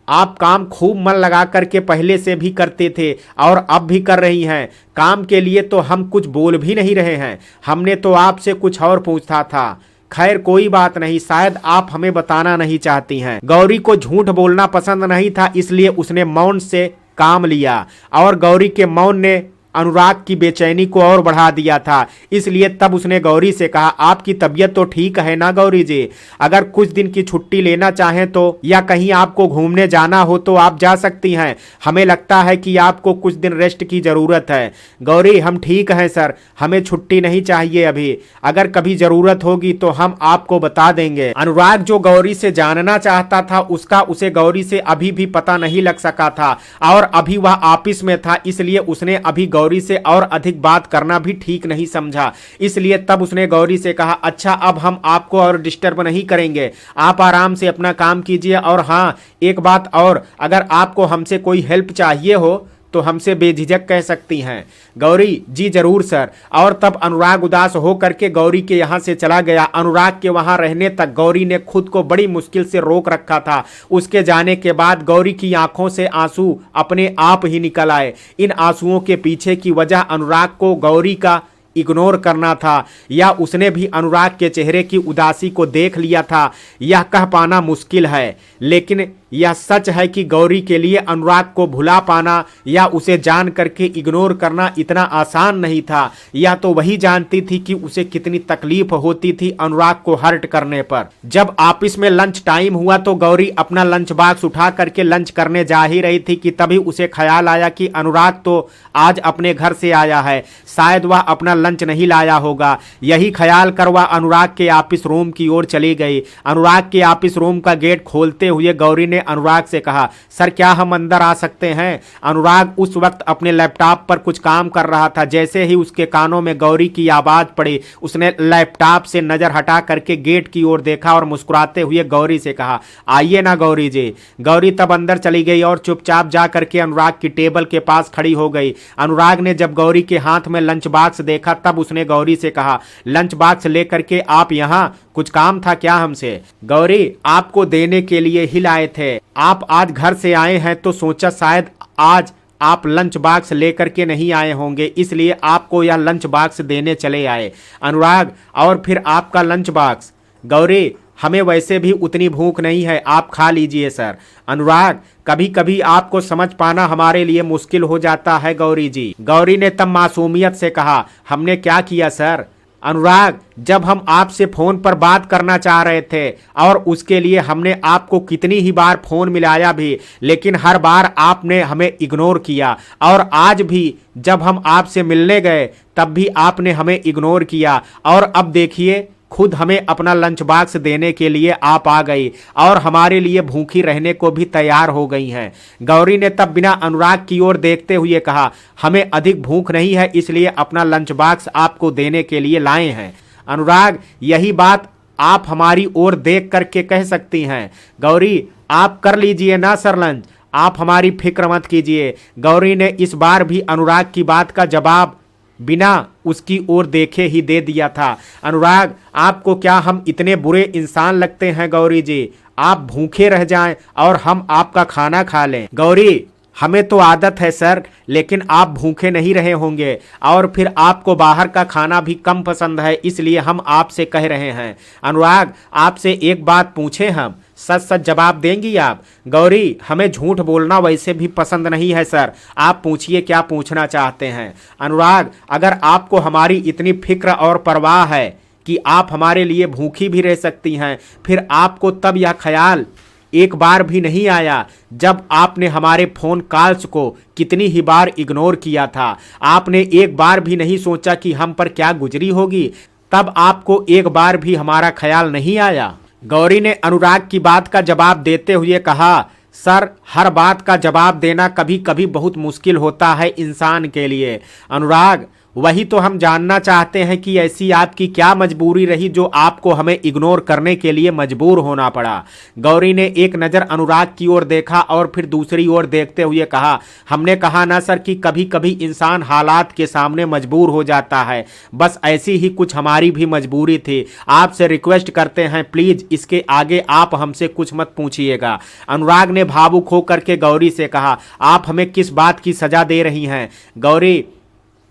आप काम खूब मन लगा करके पहले से भी करते थे और अब भी कर रही हैं। काम के लिए तो हम कुछ बोल भी नहीं रहे हैं, हमने तो आपसे कुछ और पूछा था। खैर कोई बात नहीं, शायद आप हमें बताना नहीं चाहती हैं। गौरी को झूठ बोलना पसंद नहीं था, इसलिए उसने मौन से काम लिया और गौरी के मौन ने अनुराग की बेचैनी को और बढ़ा दिया था। इसलिए तब उसने गौरी से कहा, आपकी तबीयत तो ठीक है ना गौरी जी? अगर कुछ दिन की छुट्टी लेना चाहें तो, या कहीं आपको घूमने जाना हो तो आप जा सकती हैं। हमें लगता है कि आपको कुछ दिन रेस्ट की ज़रूरत है। गौरी, हम ठीक हैं सर, हमें छुट्टी नहीं चाहिए अभी। अगर कभी ज़रूरत होगी तो हम आपको बता देंगे। अनुराग जो गौरी से जानना चाहता था उसका उसे गौरी से अभी भी पता नहीं लग सका था, और अभी वह ऑफिस में था, इसलिए उसने अभी गौरी से और अधिक बात करना भी ठीक नहीं समझा। इसलिए तब उसने गौरी से कहा, अच्छा अब हम आपको और डिस्टर्ब नहीं करेंगे, आप आराम से अपना काम कीजिए। और हाँ, एक बात और, अगर आपको हमसे कोई हेल्प चाहिए हो तो हमसे बेझिझक कह सकती हैं। गौरी जी जरूर सर। और तब अनुराग उदास हो करके गौरी के यहाँ से चला गया। अनुराग के वहाँ रहने तक गौरी ने खुद को बड़ी मुश्किल से रोक रखा था। उसके जाने के बाद गौरी की आंखों से आंसू अपने आप ही निकल आए। इन आंसुओं के पीछे की वजह अनुराग को गौरी का इग्नोर करना था, या उसने भी अनुराग के चेहरे की उदासी को देख लिया था, यह कह पाना मुश्किल है। लेकिन यह सच है कि गौरी के लिए अनुराग को भुला पाना या उसे जान करके इग्नोर करना इतना आसान नहीं था। यह तो वही जानती थी कि उसे कितनी तकलीफ होती थी अनुराग को हर्ट करने पर। जब ऑफिस में लंच टाइम हुआ तो गौरी अपना लंच बॉक्स उठा करके लंच करने जा ही रही थी कि तभी उसे ख्याल आया कि अनुराग तो आज अपने घर से आया है, शायद वह अपना लंच नहीं लाया होगा। यही ख्याल कर वह अनुराग के ऑफिस रूम की ओर चली गई। अनुराग के ऑफिस रूम का गेट खोलते हुए गौरी ने अनुराग से कहा, सर क्या हम अंदर आ सकते हैं? अनुराग उस वक्त अपने लैपटॉप पर कुछ काम कर रहा था। जैसे ही उसके कानों में गौरी की आवाज पड़ी, उसने लैपटॉप से नजर हटा करके गेट की ओर देखा और मुस्कुराते हुए गौरी से कहा, आइए ना गौरी जी। गौरी तब अंदर चली गई और चुपचाप जा करके अनुराग की टेबल के पास खड़ी हो गई। अनुराग ने जब गौरी के हाथ में लंच बॉक्स देखा तब उसने गौरी से कहा, लंच बॉक्स लेकर के आप यहाँ, कुछ काम था क्या हमसे? गौरी, आपको देने के लिए ही लाए थे। आप आज घर से आए हैं तो सोचा शायद आज आप लंच बॉक्स लेकर के नहीं आए होंगे, इसलिए आपको यह लंच बॉक्स देने चले आए। अनुराग, और फिर आपका लंच बॉक्स? गौरी, हमें वैसे भी उतनी भूख नहीं है, आप खा लीजिए सर। अनुराग, कभी कभी आपको समझ पाना हमारे लिए मुश्किल हो जाता है गौरी जी। गौरी ने तब मासूमियत से कहा, हमने क्या किया सर? अनुराग, जब हम आपसे फोन पर बात करना चाह रहे थे और उसके लिए हमने आपको कितनी ही बार फोन मिलाया भी, लेकिन हर बार आपने हमें इग्नोर किया, और आज भी जब हम आपसे मिलने गए तब भी आपने हमें इग्नोर किया, और अब देखिए खुद हमें अपना लंच बॉक्स देने के लिए आप आ गई और हमारे लिए भूखी रहने को भी तैयार हो गई हैं। गौरी ने तब बिना अनुराग की ओर देखते हुए कहा, हमें अधिक भूख नहीं है, इसलिए अपना लंच बॉक्स आपको देने के लिए लाए हैं। अनुराग, यही बात आप हमारी ओर देख करके कह सकती हैं। गौरी, आप कर लीजिए ना सर लंच, आप हमारी फिक्र मत कीजिए। गौरी ने इस बार भी अनुराग की बात का जवाब बिना उसकी ओर देखे ही दे दिया था। अनुराग, आपको क्या हम इतने बुरे इंसान लगते हैं गौरी जी? आप भूखे रह जाएं और हम आपका खाना खा लें। गौरी, हमें तो आदत है सर, लेकिन आप भूखे नहीं रहे होंगे, और फिर आपको बाहर का खाना भी कम पसंद है, इसलिए हम आपसे कह रहे हैं। अनुराग, आपसे एक बात पूछें हम, सच सच जवाब देंगी आप? गौरी, हमें झूठ बोलना वैसे भी पसंद नहीं है सर, आप पूछिए क्या पूछना चाहते हैं। अनुराग, अगर आपको हमारी इतनी फिक्र और परवाह है कि आप हमारे लिए भूखी भी रह सकती हैं, फिर आपको तब यह ख्याल एक बार भी नहीं आया जब आपने हमारे फ़ोन कॉल्स को कितनी ही बार इग्नोर किया था। आपने एक बार भी नहीं सोचा कि हम पर क्या गुजरी होगी, तब आपको एक बार भी हमारा ख्याल नहीं आया। गौरी ने अनुराग की बात का जवाब देते हुए कहा, सर हर बात का जवाब देना कभी कभी बहुत मुश्किल होता है इंसान के लिए। अनुराग, वही तो हम जानना चाहते हैं कि ऐसी आपकी क्या मजबूरी रही जो आपको हमें इग्नोर करने के लिए मजबूर होना पड़ा। गौरी ने एक नज़र अनुराग की ओर देखा और फिर दूसरी ओर देखते हुए कहा, हमने कहा ना सर कि कभी कभी इंसान हालात के सामने मजबूर हो जाता है, बस ऐसी ही कुछ हमारी भी मजबूरी थी। आपसे रिक्वेस्ट करते हैं प्लीज़ इसके आगे आप हमसे कुछ मत पूछिएगा। अनुराग ने भावुक होकर के गौरी से कहा, आप हमें किस बात की सज़ा दे रही हैं? गौरी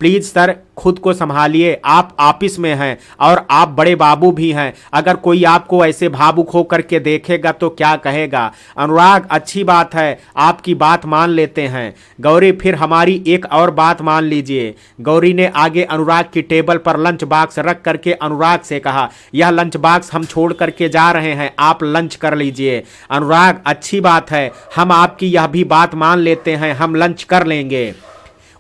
प्लीज़ सर खुद को संभालिए, आप ऑफिस में हैं और आप बड़े बाबू भी हैं, अगर कोई आपको ऐसे भावुक होकर के देखेगा तो क्या कहेगा? अनुराग, अच्छी बात है, आपकी बात मान लेते हैं। गौरी, फिर हमारी एक और बात मान लीजिए। गौरी ने आगे अनुराग की टेबल पर लंच बॉक्स रख करके अनुराग से कहा, यह लंच बॉक्स हम छोड़ करके जा रहे हैं, आप लंच कर लीजिए। अनुराग, अच्छी बात है, हम आपकी यह भी बात मान लेते हैं, हम लंच कर लेंगे।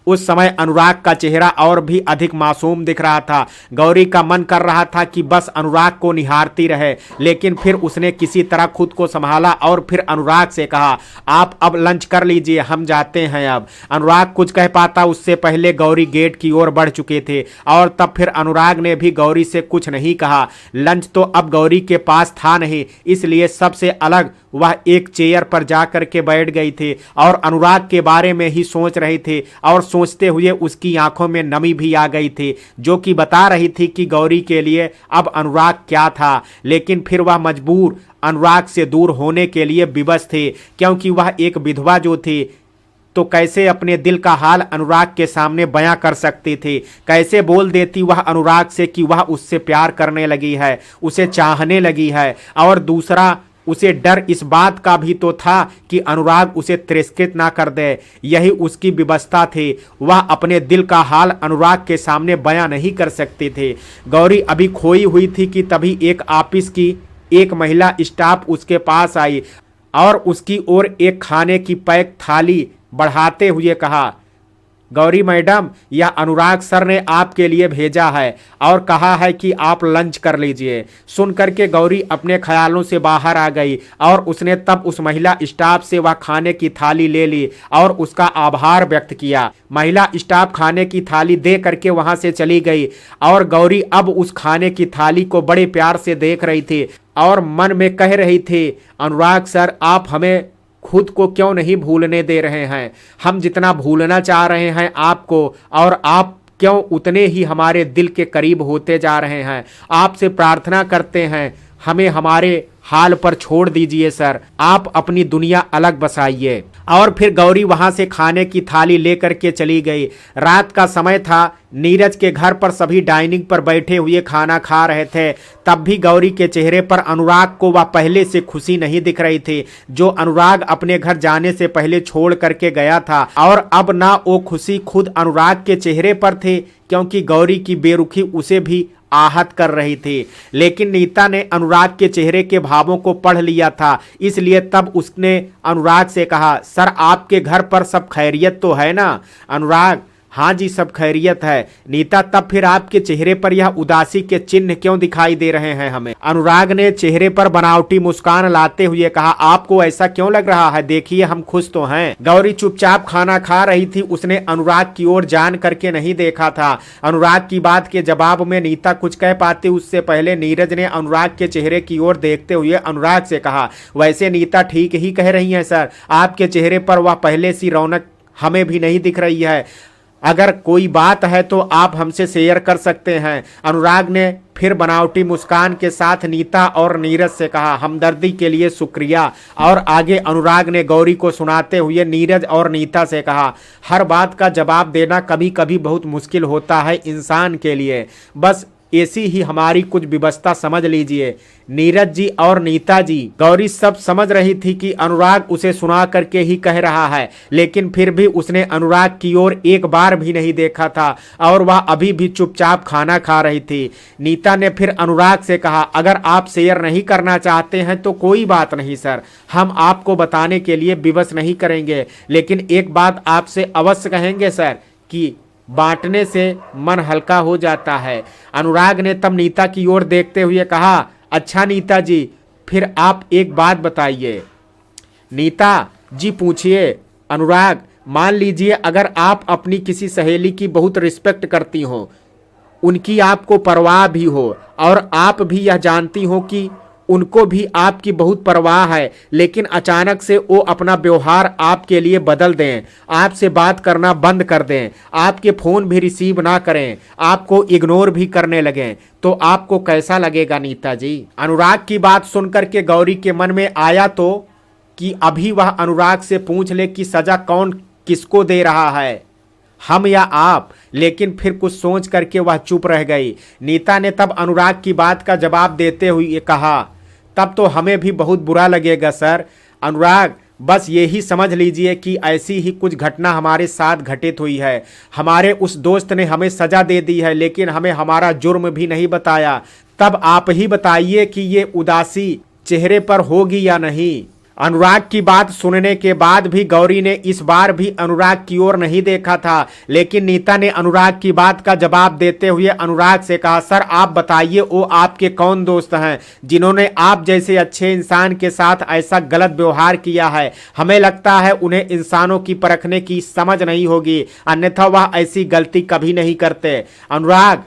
उस समय अनुराग का चेहरा और भी अधिक मासूम दिख रहा था। गौरी का मन कर रहा था कि बस अनुराग को निहारती रहे, लेकिन फिर उसने किसी तरह खुद को संभाला और फिर अनुराग से कहा, आप अब लंच कर लीजिए, हम जाते हैं अब। अनुराग कुछ कह पाता उससे पहले गौरी गेट की ओर बढ़ चुके थे और तब फिर अनुराग ने भी गौरी से कुछ नहीं कहा। लंच तो अब गौरी के पास था नहीं, इसलिए सबसे अलग वह एक चेयर पर जाकर के बैठ गई थी और अनुराग के बारे में ही सोच रही थी और सोचते हुए उसकी आंखों में नमी भी आ गई थी, जो कि बता रही थी कि गौरी के लिए अब अनुराग क्या था। लेकिन फिर वह मजबूर अनुराग से दूर होने के लिए विवश थी, क्योंकि वह एक विधवा जो थी तो कैसे अपने दिल का हाल अनुराग के सामने बयां कर सकती थी? कैसे बोल देती वह अनुराग से कि वह उससे प्यार करने लगी है, उसे चाहने लगी है। और दूसरा, उसे डर इस बात का भी तो था कि अनुराग उसे तिरस्कृत ना कर दे, यही उसकी विवशता थी। वह अपने दिल का हाल अनुराग के सामने बयां नहीं कर सकती थी। गौरी अभी खोई हुई थी कि तभी एक ऑफिस की एक महिला स्टाफ उसके पास आई और उसकी ओर एक खाने की पैक थाली बढ़ाते हुए कहा, गौरी मैडम, यह अनुराग सर ने आपके लिए भेजा है और कहा है कि आप लंच कर लीजिए। सुन करके गौरी अपने ख्यालों से बाहर आ गई और उसने तब उस महिला स्टाफ से वह खाने की थाली ले ली और उसका आभार व्यक्त किया। महिला स्टाफ खाने की थाली दे करके वहां से चली गई और गौरी अब उस खाने की थाली को बड़े प्यार से देख रही थी और मन में कह रही थी, अनुराग सर, आप हमें खुद को क्यों नहीं भूलने दे रहे हैं? हम जितना भूलना चाह रहे हैं आपको, और आप क्यों उतने ही हमारे दिल के करीब होते जा रहे हैं। आपसे प्रार्थना करते हैं, हमें हमारे हाल पर छोड़ दीजिए सर, आप अपनी दुनिया अलग बसाइए। और फिर गौरी वहां से खाने की थाली लेकर के चली गई। रात का समय था, नीरज के घर पर सभी डाइनिंग पर बैठे हुए खाना खा रहे थे। तब भी गौरी के चेहरे पर अनुराग को वह पहले से खुशी नहीं दिख रही थी जो अनुराग अपने घर जाने से पहले छोड़ करके गया था। और अब ना वो खुशी खुद अनुराग के चेहरे पर थी, क्योंकि गौरी की बेरुखी उसे भी आहत कर रही थी। लेकिन नीता ने अनुराग के चेहरे के भावों को पढ़ लिया था, इसलिए तब उसने अनुराग से कहा, सर आपके घर पर सब खैरियत तो है ना? अनुराग, हाँ जी सब खैरियत है। नीता, तब फिर आपके चेहरे पर यह उदासी के चिन्ह क्यों दिखाई दे रहे हैं हमें? अनुराग ने चेहरे पर बनावटी मुस्कान लाते हुए कहा, आपको ऐसा क्यों लग रहा है? देखिए हम खुश तो हैं। गौरी चुपचाप खाना खा रही थी, उसने अनुराग की ओर जान करके नहीं देखा था। अनुराग की बात के जवाब में नीता कुछ कह पाती उससे पहले नीरज ने अनुराग के चेहरे की ओर देखते हुए अनुराग से कहा, वैसे नीता ठीक ही कह रही हैं सर, आपके चेहरे पर वह पहले सी रौनक हमें भी नहीं दिख रही है। अगर कोई बात है तो आप हमसे शेयर कर सकते हैं। अनुराग ने फिर बनावटी मुस्कान के साथ नीता और नीरज से कहा, हमदर्दी के लिए शुक्रिया। और आगे अनुराग ने गौरी को सुनाते हुए नीरज और नीता से कहा, हर बात का जवाब देना कभी कभी बहुत मुश्किल होता है इंसान के लिए, बस ऐसी ही हमारी कुछ व्यवस्था समझ लीजिए। नीरज जी और नीता जी, गौरी सब समझ रही थी कि अनुराग उसे सुना करके ही कह रहा है, लेकिन फिर भी उसने अनुराग की ओर एक बार भी नहीं देखा था और वह अभी भी चुपचाप खाना खा रही थी। नीता ने फिर अनुराग से कहा, अगर आप शेयर नहीं करना चाहते हैं तो कोई बात नहीं सर, हम आपको बताने के लिए विवश नहीं करेंगे, लेकिन एक बात आपसे अवश्य कहेंगे सर कि बांटने से मन हल्का हो जाता है। अनुराग ने तब नीता की ओर देखते हुए कहा, अच्छा नीता जी, फिर आप एक बात बताइए। नीता जी पूछिए। अनुराग, मान लीजिए अगर आप अपनी किसी सहेली की बहुत रिस्पेक्ट करती हो, उनकी आपको परवाह भी हो और आप भी यह जानती हो कि उनको भी आपकी बहुत परवाह है, लेकिन अचानक से वो अपना व्यवहार आपके लिए बदल दें, आपसे बात करना बंद कर दें, आपके फ़ोन भी रिसीव ना करें, आपको इग्नोर भी करने लगें, तो आपको कैसा लगेगा नीता जी? अनुराग की बात सुनकर के गौरी के मन में आया तो कि अभी वह अनुराग से पूछ ले कि सजा कौन किसको दे रहा है, हम या आप, लेकिन फिर कुछ सोच करके वह चुप रह गई। नीता ने तब अनुराग की बात का जवाब देते हुए कहा, तब तो हमें भी बहुत बुरा लगेगा सर। अनुराग, बस यही समझ लीजिए कि ऐसी ही कुछ घटना हमारे साथ घटित हुई है। हमारे उस दोस्त ने हमें सजा दे दी है, लेकिन हमें हमारा जुर्म भी नहीं बताया। तब आप ही बताइए कि ये उदासी चेहरे पर होगी या नहीं। अनुराग की बात सुनने के बाद भी गौरी ने इस बार भी अनुराग की ओर नहीं देखा था, लेकिन नीता ने अनुराग की बात का जवाब देते हुए अनुराग से कहा, सर आप बताइए वो आपके कौन दोस्त हैं जिन्होंने आप जैसे अच्छे इंसान के साथ ऐसा गलत व्यवहार किया है। हमें लगता है उन्हें इंसानों की परखने की समझ नहीं होगी, अन्यथा वह ऐसी गलती कभी नहीं करते। अनुराग,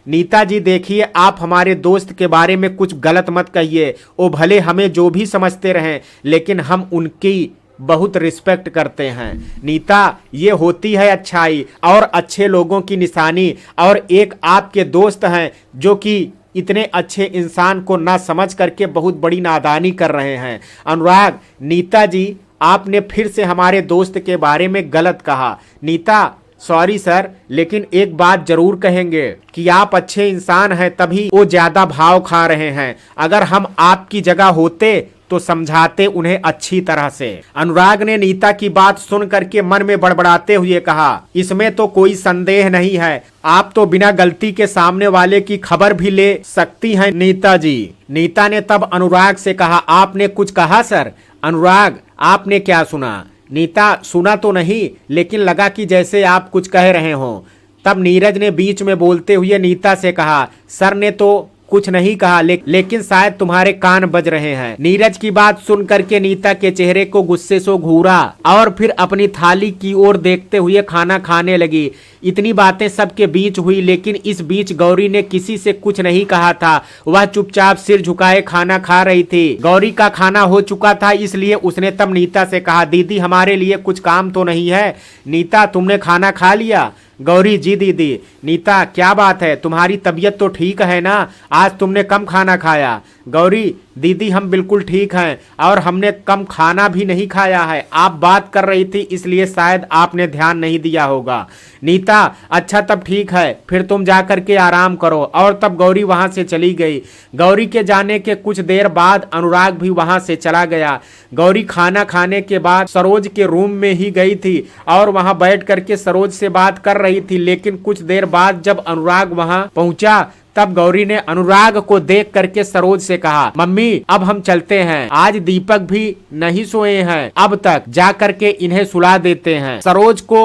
नीता जी देखिए, आप हमारे दोस्त के बारे में कुछ गलत मत कहिए। वो भले हमें जो भी समझते रहें, लेकिन हम उनकी बहुत रिस्पेक्ट करते हैं। नीता, ये होती है अच्छाई और अच्छे लोगों की निशानी, और एक आपके दोस्त हैं जो कि इतने अच्छे इंसान को ना समझ करके बहुत बड़ी नादानी कर रहे हैं। अनुराग, नीता जी आपने फिर से हमारे दोस्त के बारे में गलत कहा। नीता, सॉरी सर, लेकिन एक बात जरूर कहेंगे कि आप अच्छे इंसान हैं, तभी वो ज्यादा भाव खा रहे हैं। अगर हम आपकी जगह होते तो समझाते उन्हें अच्छी तरह से। अनुराग ने नीता की बात सुन करके मन में बड़बड़ाते हुए कहा, इसमें तो कोई संदेह नहीं है, आप तो बिना गलती के सामने वाले की खबर भी ले सकती हैं नीता जी। नीता ने तब अनुराग से कहा, आपने कुछ कहा सर? अनुराग, आपने क्या सुना? नीता, सुना तो नहीं, लेकिन लगा कि जैसे आप कुछ कह रहे हो। तब नीरज ने बीच में बोलते हुए नीता से कहा, सर ने तो कुछ नहीं कहा, लेकिन शायद तुम्हारे कान बज रहे हैं। नीरज की बात सुन करके नीता के चेहरे को गुस्से से घूरा और फिर अपनी थाली की ओर देखते हुए खाना खाने लगी। इतनी बातें सबके बीच हुई, लेकिन इस बीच गौरी ने किसी से कुछ नहीं कहा था। वह चुपचाप सिर झुकाए खाना खा रही थी। गौरी का खाना हो चुका था, इसलिए उसने तब नीता से कहा, दीदी हमारे लिए कुछ काम तो नहीं है? नीता, तुमने खाना खा लिया? गौरी, जी दीदी। नीता, क्या बात है, तुम्हारी तबीयत तो ठीक है ना? आज तुमने कम खाना खाया। गौरी, दीदी हम बिल्कुल ठीक हैं और हमने कम खाना भी नहीं खाया है, आप बात कर रही थी इसलिए शायद आपने ध्यान नहीं दिया होगा। नीता, अच्छा तब ठीक है, फिर तुम जा करके आराम करो। और तब गौरी वहां से चली गई। गौरी के जाने के कुछ देर बाद अनुराग भी वहां से चला गया। गौरी खाना खाने के बाद सरोज के रूम में ही गई थी और वहां बैठ करके सरोज से बात कर रही थी, लेकिन कुछ देर बाद जब अनुराग वहां पहुंचा तब गौरी ने अनुराग को देख करके सरोज से कहा, मम्मी अब हम चलते हैं, आज दीपक भी नहीं सोए हैं अब तक, जा करके इन्हें सुला देते हैं। सरोज को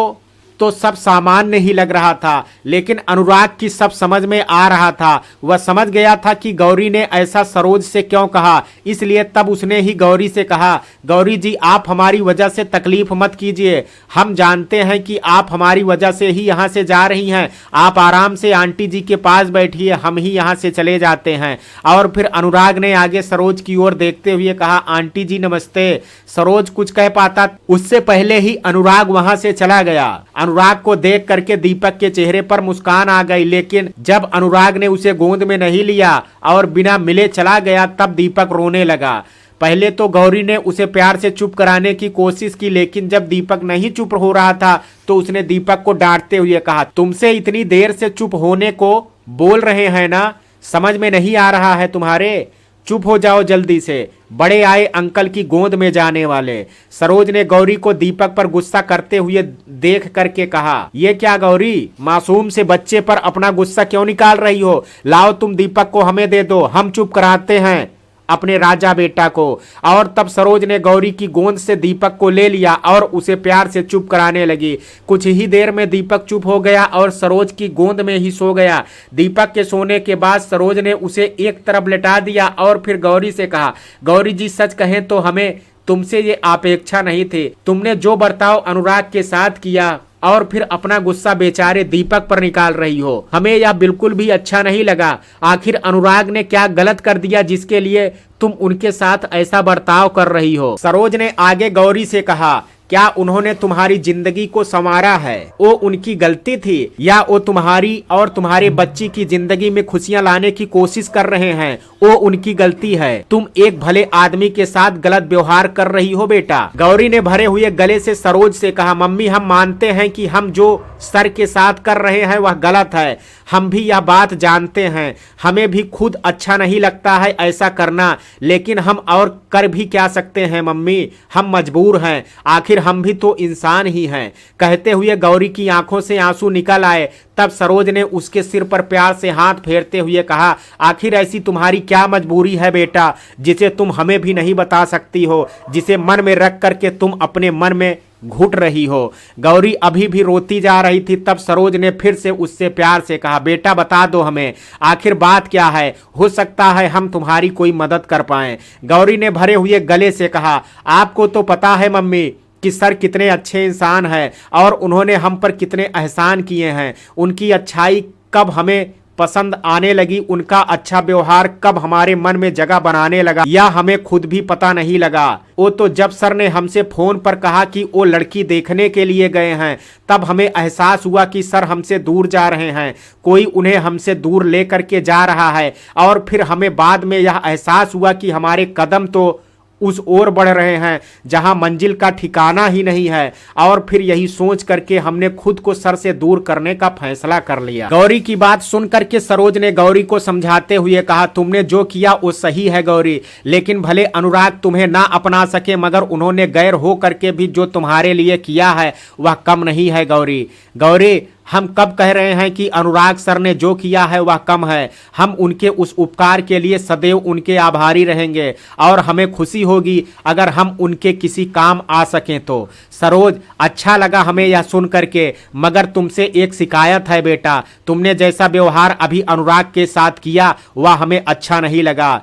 तो सब सामान्य ही लग रहा था, लेकिन अनुराग की सब समझ में आ रहा था। वह समझ गया था कि गौरी ने ऐसा सरोज से क्यों कहा, इसलिए तब उसने ही गौरी से कहा, गौरी जी आप हमारी वजह से तकलीफ मत कीजिए, हम जानते हैं कि आप हमारी वजह से ही यहाँ से जा रही हैं, आप आराम से आंटी जी के पास बैठिए, हम ही यहाँ से चले जाते हैं। और फिर अनुराग ने आगे सरोज की ओर देखते हुए कहा, आंटी जी नमस्ते। सरोज कुछ कह पाता उससे पहले ही अनुराग वहां से चला गया। अनुराग को देख करके दीपक के चेहरे पर मुस्कान आ गई, लेकिन जब अनुराग ने उसे गोद में नहीं लिया और बिना मिले चला गया तब दीपक रोने लगा। पहले तो गौरी ने उसे प्यार से चुप कराने की कोशिश की, लेकिन जब दीपक नहीं चुप हो रहा था तो उसने दीपक को डांटते हुए कहा, तुमसे इतनी देर से चुप होने को बोल रहे हैं ना, समझ में नहीं आ रहा है तुम्हारे? चुप हो जाओ जल्दी से, बड़े आए अंकल की गोद में जाने वाले। सरोज ने गौरी को दीपक पर गुस्सा करते हुए देख करके कहा, ये क्या गौरी, मासूम से बच्चे पर अपना गुस्सा क्यों निकाल रही हो? लाओ तुम दीपक को हमें दे दो, हम चुप कराते हैं अपने राजा बेटा को। और तब सरोज ने गौरी की गोंद से दीपक को ले लिया और उसे प्यार से चुप कराने लगी। कुछ ही देर में दीपक चुप हो गया और सरोज की गोंद में ही सो गया। दीपक के सोने के बाद सरोज ने उसे एक तरफ लेटा दिया और फिर गौरी से कहा, गौरी जी सच कहें तो हमें तुमसे ये अपेक्षा नहीं थी। तुमने जो बर्ताव अनुराग के साथ किया और फिर अपना गुस्सा बेचारे दीपक पर निकाल रही हो, हमें यह बिल्कुल भी अच्छा नहीं लगा। आखिर अनुराग ने क्या गलत कर दिया जिसके लिए तुम उनके साथ ऐसा बर्ताव कर रही हो? सरोज ने आगे गौरी से कहा, क्या उन्होंने तुम्हारी जिंदगी को संवारा है? वो उनकी गलती थी या वो तुम्हारी और तुम्हारे बच्ची की जिंदगी में खुशियां लाने की कोशिश कर रहे हैं? वो उनकी गलती है। तुम एक भले आदमी के साथ गलत व्यवहार कर रही हो बेटा। गौरी ने भरे हुए गले से सरोज से कहा, मम्मी हम मानते हैं कि हम जो सर के साथ कर रहे हैं वह गलत है। हम भी यह बात जानते हैं, हमें भी खुद अच्छा नहीं लगता है ऐसा करना, लेकिन हम और कर भी क्या सकते हैं मम्मी, हम मजबूर हैं, आखिर हम भी तो इंसान ही हैं। कहते हुए गौरी की आंखों से आंसू निकल आए। तब सरोज ने उसके सिर पर प्यार से हाथ फेरते हुए कहा, आखिर ऐसी तुम्हारी क्या मजबूरी है बेटा जिसे तुम हमें भी नहीं बता सकती हो, जिसे मन में रख करके तुम अपने मन में घुट रही हो। गौरी अभी भी रोती जा रही थी। तब सरोज ने फिर से उससे प्यार से कहा, बेटा बता दो हमें आखिर बात क्या है, हो सकता है हम तुम्हारी कोई मदद कर पाएं। गौरी ने भरे हुए गले से कहा, आपको तो पता है मम्मी कि सर कितने अच्छे इंसान हैं और उन्होंने हम पर कितने एहसान किए हैं। उनकी अच्छाई कब हमें पसंद आने लगी, उनका अच्छा व्यवहार कब हमारे मन में जगह बनाने लगा, या हमें खुद भी पता नहीं लगा। वो तो जब सर ने हमसे फोन पर कहा कि वो लड़की देखने के लिए गए हैं, तब हमें एहसास हुआ कि सर हमसे दूर जा रहे हैं, कोई उन्हें हमसे दूर ले करके जा रहा है। और फिर हमें बाद में यह एहसास हुआ कि हमारे कदम तो उस ओर बढ़ रहे हैं जहां मंजिल का ठिकाना ही नहीं है। और फिर यही सोच करके हमने खुद को सर से दूर करने का फैसला कर लिया। गौरी की बात सुन करके सरोज ने गौरी को समझाते हुए कहा, तुमने जो किया वो सही है गौरी, लेकिन भले अनुराग तुम्हें ना अपना सके मगर उन्होंने गैर हो करके भी जो तुम्हारे लिए किया है वह कम नहीं है गौरी। गौरी हम कब कह रहे हैं कि अनुराग सर ने जो किया है वह कम है? हम उनके उस उपकार के लिए सदैव उनके आभारी रहेंगे और हमें खुशी होगी अगर हम उनके किसी काम आ सकें तो। सरोज अच्छा लगा हमें यह सुन करके, मगर तुमसे एक शिकायत है बेटा, तुमने जैसा व्यवहार अभी अनुराग के साथ किया वह हमें अच्छा नहीं लगा।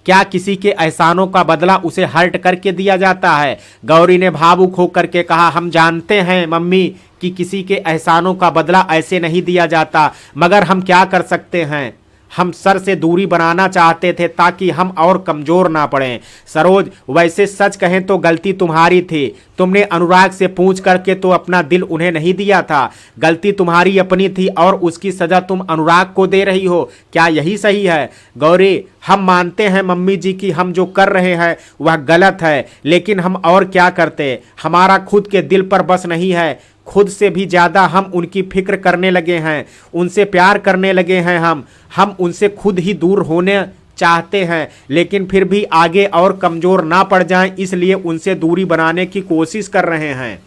क्या किसी के एहसानों का बदला उसे हर्ट करके दिया जाता है? गौरी ने भावुक होकर के कहा, हम जानते हैं मम्मी कि किसी के एहसानों का बदला ऐसे नहीं दिया जाता, मगर हम क्या कर सकते हैं? हम सर से दूरी बनाना चाहते थे ताकि हम और कमजोर ना पड़ें। सरोज वैसे सच कहें तो गलती तुम्हारी थी, तुमने अनुराग से पूछ करके तो अपना दिल उन्हें नहीं दिया था। गलती तुम्हारी अपनी थी और उसकी सजा तुम अनुराग को दे रही हो। क्या यही सही है? गौरी हम मानते हैं मम्मी जी कि हम जो कर रहे हैं वह गलत है, लेकिन हम और क्या करते, हमारा खुद के दिल पर बस नहीं है। खुद से भी ज्यादा हम उनकी फिक्र करने लगे हैं, उनसे प्यार करने लगे हैं। हम उनसे खुद ही दूर होने चाहते हैं, लेकिन फिर भी आगे और कमजोर ना पड़ जाएं, इसलिए उनसे दूरी बनाने की कोशिश कर रहे हैं।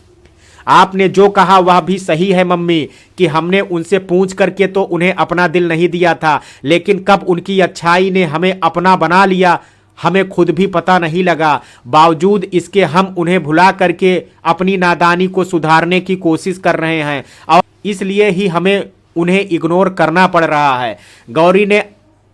आपने जो कहा वह भी सही है मम्मी कि हमने उनसे पूछ करके तो उन्हें अपना दिल नहीं दिया था, लेकिन कब उनकी अच्छाई ने हमें अपना बना लिया हमें खुद भी पता नहीं लगा। बावजूद इसके हम उन्हें भुला करके अपनी नादानी को सुधारने की कोशिश कर रहे हैं और इसलिए ही हमें उन्हें इग्नोर करना पड़ रहा है। गौरी ने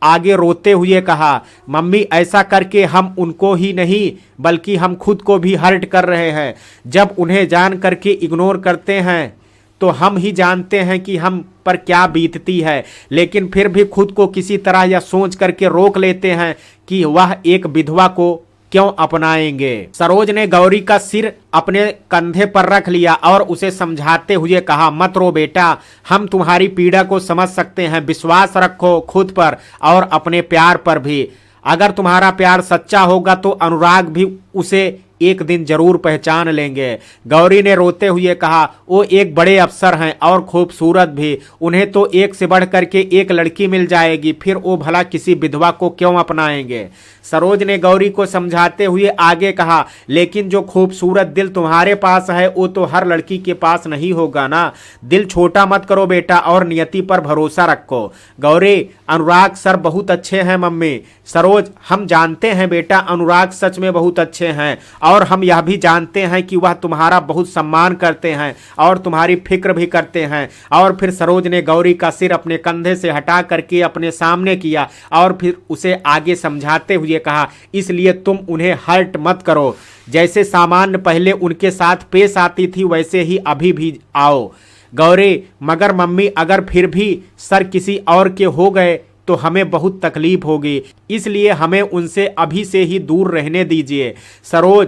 आगे रोते हुए कहा, मम्मी ऐसा करके हम उनको ही नहीं बल्कि हम खुद को भी हर्ट कर रहे हैं। जब उन्हें जान करके इग्नोर करते हैं तो हम ही जानते हैं कि हम पर क्या बीतती है, लेकिन फिर भी खुद को किसी तरह यह सोच करके रोक लेते हैं कि वह एक विधवा को क्यों अपनाएंगे। सरोज ने गौरी का सिर अपने कंधे पर रख लिया और उसे समझाते हुए कहा, मत रो बेटा, हम तुम्हारी पीड़ा को समझ सकते हैं। विश्वास रखो खुद पर और अपने प्यार पर भी। अगर तुम्हारा प्यार सच्चा होगा तो अनुराग भी उसे एक दिन जरूर पहचान लेंगे। गौरी ने रोते हुए कहा, वो एक बड़े अफसर हैं और खूबसूरत भी, उन्हें तो एक से बढ़ करके एक लड़की मिल जाएगी, फिर वो भला किसी विधवा को क्यों अपनाएंगे। सरोज ने गौरी को समझाते हुए आगे कहा, लेकिन जो खूबसूरत दिल तुम्हारे पास है वो तो हर लड़की के पास नहीं होगा ना। दिल छोटा मत करो बेटा और नियति पर भरोसा रखो। गौरी, अनुराग सर बहुत अच्छे हैं मम्मी। सरोज, हम जानते हैं बेटा, अनुराग सच में बहुत अच्छे हैं और हम यह भी जानते हैं कि वह तुम्हारा बहुत सम्मान करते हैं और तुम्हारी फिक्र भी करते हैं। और फिर सरोज ने गौरी का सिर अपने कंधे से हटा करके अपने सामने किया और फिर उसे आगे समझाते हुए कहा, इसलिए तुम उन्हें हर्ट मत करो। जैसे सामान्य पहले उनके साथ पेश आती थी वैसे ही अभी भी आओ। गौरी, मगर मम्मी अगर फिर भी सर किसी और के हो गए तो हमें बहुत तकलीफ होगी, इसलिए हमें उनसे अभी से ही दूर रहने दीजिए। सरोज,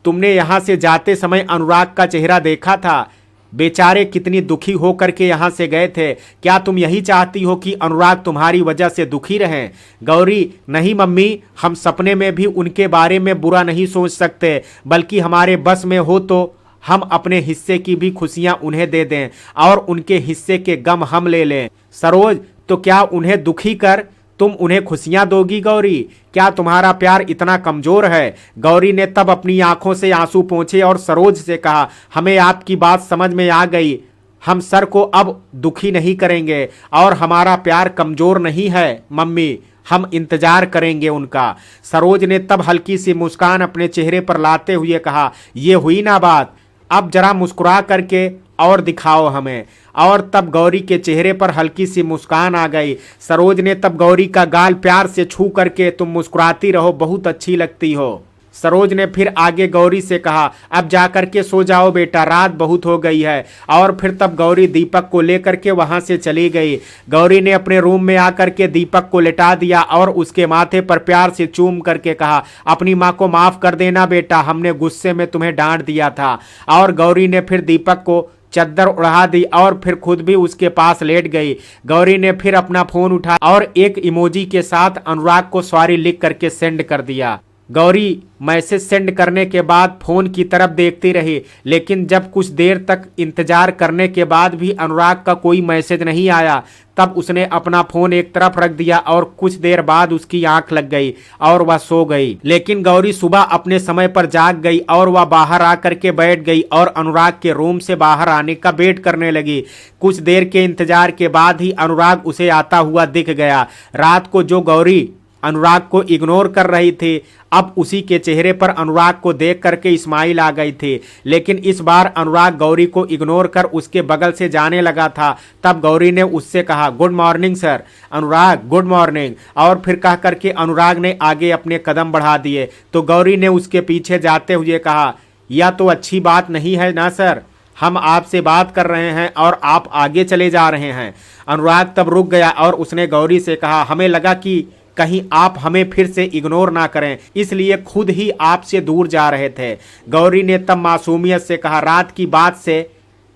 तुमने यहाँ से जाते समय अनुराग का चेहरा देखा था, बेचारे कितनी दुखी होकर के यहाँ से गए थे। क्या तुम यही चाहती हो कि अनुराग तुम्हारी वजह से दुखी रहें? गौरी, नहीं मम्मी, हम सपने में भी उनके बारे में बुरा नहीं सोच सकते, बल्कि हमारे बस में हो तो हम अपने हिस्से की भी खुशियां उन्हें दे दें और उनके हिस्से के गम हम ले लें। सरोज, तो क्या उन्हें दुखी कर तुम उन्हें खुशियां दोगी? गौरी, क्या तुम्हारा प्यार इतना कमजोर है? गौरी ने तब अपनी आंखों से आंसू पोंछे और सरोज से कहा, हमें आपकी बात समझ में आ गई, हम सर को अब दुखी नहीं करेंगे और हमारा प्यार कमजोर नहीं है मम्मी, हम इंतजार करेंगे उनका। सरोज ने तब हल्की सी मुस्कान अपने चेहरे पर लाते हुए कहा, ये हुई ना बात, अब जरा मुस्कुरा करके और दिखाओ हमें। और तब गौरी के चेहरे पर हल्की सी मुस्कान आ गई। सरोज ने तब गौरी का गाल प्यार से छू करके, तुम मुस्कुराती रहो, बहुत अच्छी लगती हो। सरोज ने फिर आगे गौरी से कहा, अब जाकर के सो जाओ बेटा, रात बहुत हो गई है। और फिर तब गौरी दीपक को लेकर के वहां से चली गई। गौरी ने अपने रूम में आकर के दीपक को लेटा दिया और उसके माथे पर प्यार से चूम करके कहा, अपनी माँ को माफ कर देना बेटा, हमने गुस्से में तुम्हें डांट दिया था। और गौरी ने फिर दीपक को चद्दर उड़ा दी और फिर खुद भी उसके पास लेट गई। गौरी ने फिर अपना फोन उठा और एक इमोजी के साथ अनुराग को सॉरी लिख करके सेंड कर दिया। गौरी मैसेज सेंड करने के बाद फोन की तरफ देखती रही, लेकिन जब कुछ देर तक इंतजार करने के बाद भी अनुराग का कोई मैसेज नहीं आया, तब उसने अपना फोन एक तरफ रख दिया और कुछ देर बाद उसकी आंख लग गई और वह सो गई। लेकिन गौरी सुबह अपने समय पर जाग गई और वह बाहर आकर के बैठ गई और अनुराग के रूम से बाहर आने का वेट करने लगी। कुछ देर के इंतजार के बाद ही अनुराग उसे आता हुआ दिख गया। रात को जो गौरी अनुराग को इग्नोर कर रही थी, अब उसी के चेहरे पर अनुराग को देख करके स्माइल आ गई थी। लेकिन इस बार अनुराग गौरी को इग्नोर कर उसके बगल से जाने लगा था। तब गौरी ने उससे कहा, गुड मॉर्निंग सर। अनुराग, गुड मॉर्निंग। और फिर कह करके अनुराग ने आगे अपने कदम बढ़ा दिए तो गौरी ने उसके पीछे जाते हुए कहा, यह तो अच्छी बात नहीं है ना सर, हम आपसे बात कर रहे हैं और आप आगे चले जा रहे हैं। अनुराग तब रुक गया और उसने गौरी से कहा, हमें लगा कि कहीं आप हमें फिर से इग्नोर ना करें, इसलिए खुद ही आपसे दूर जा रहे थे। गौरी ने तब मासूमियत से कहा, रात की बात से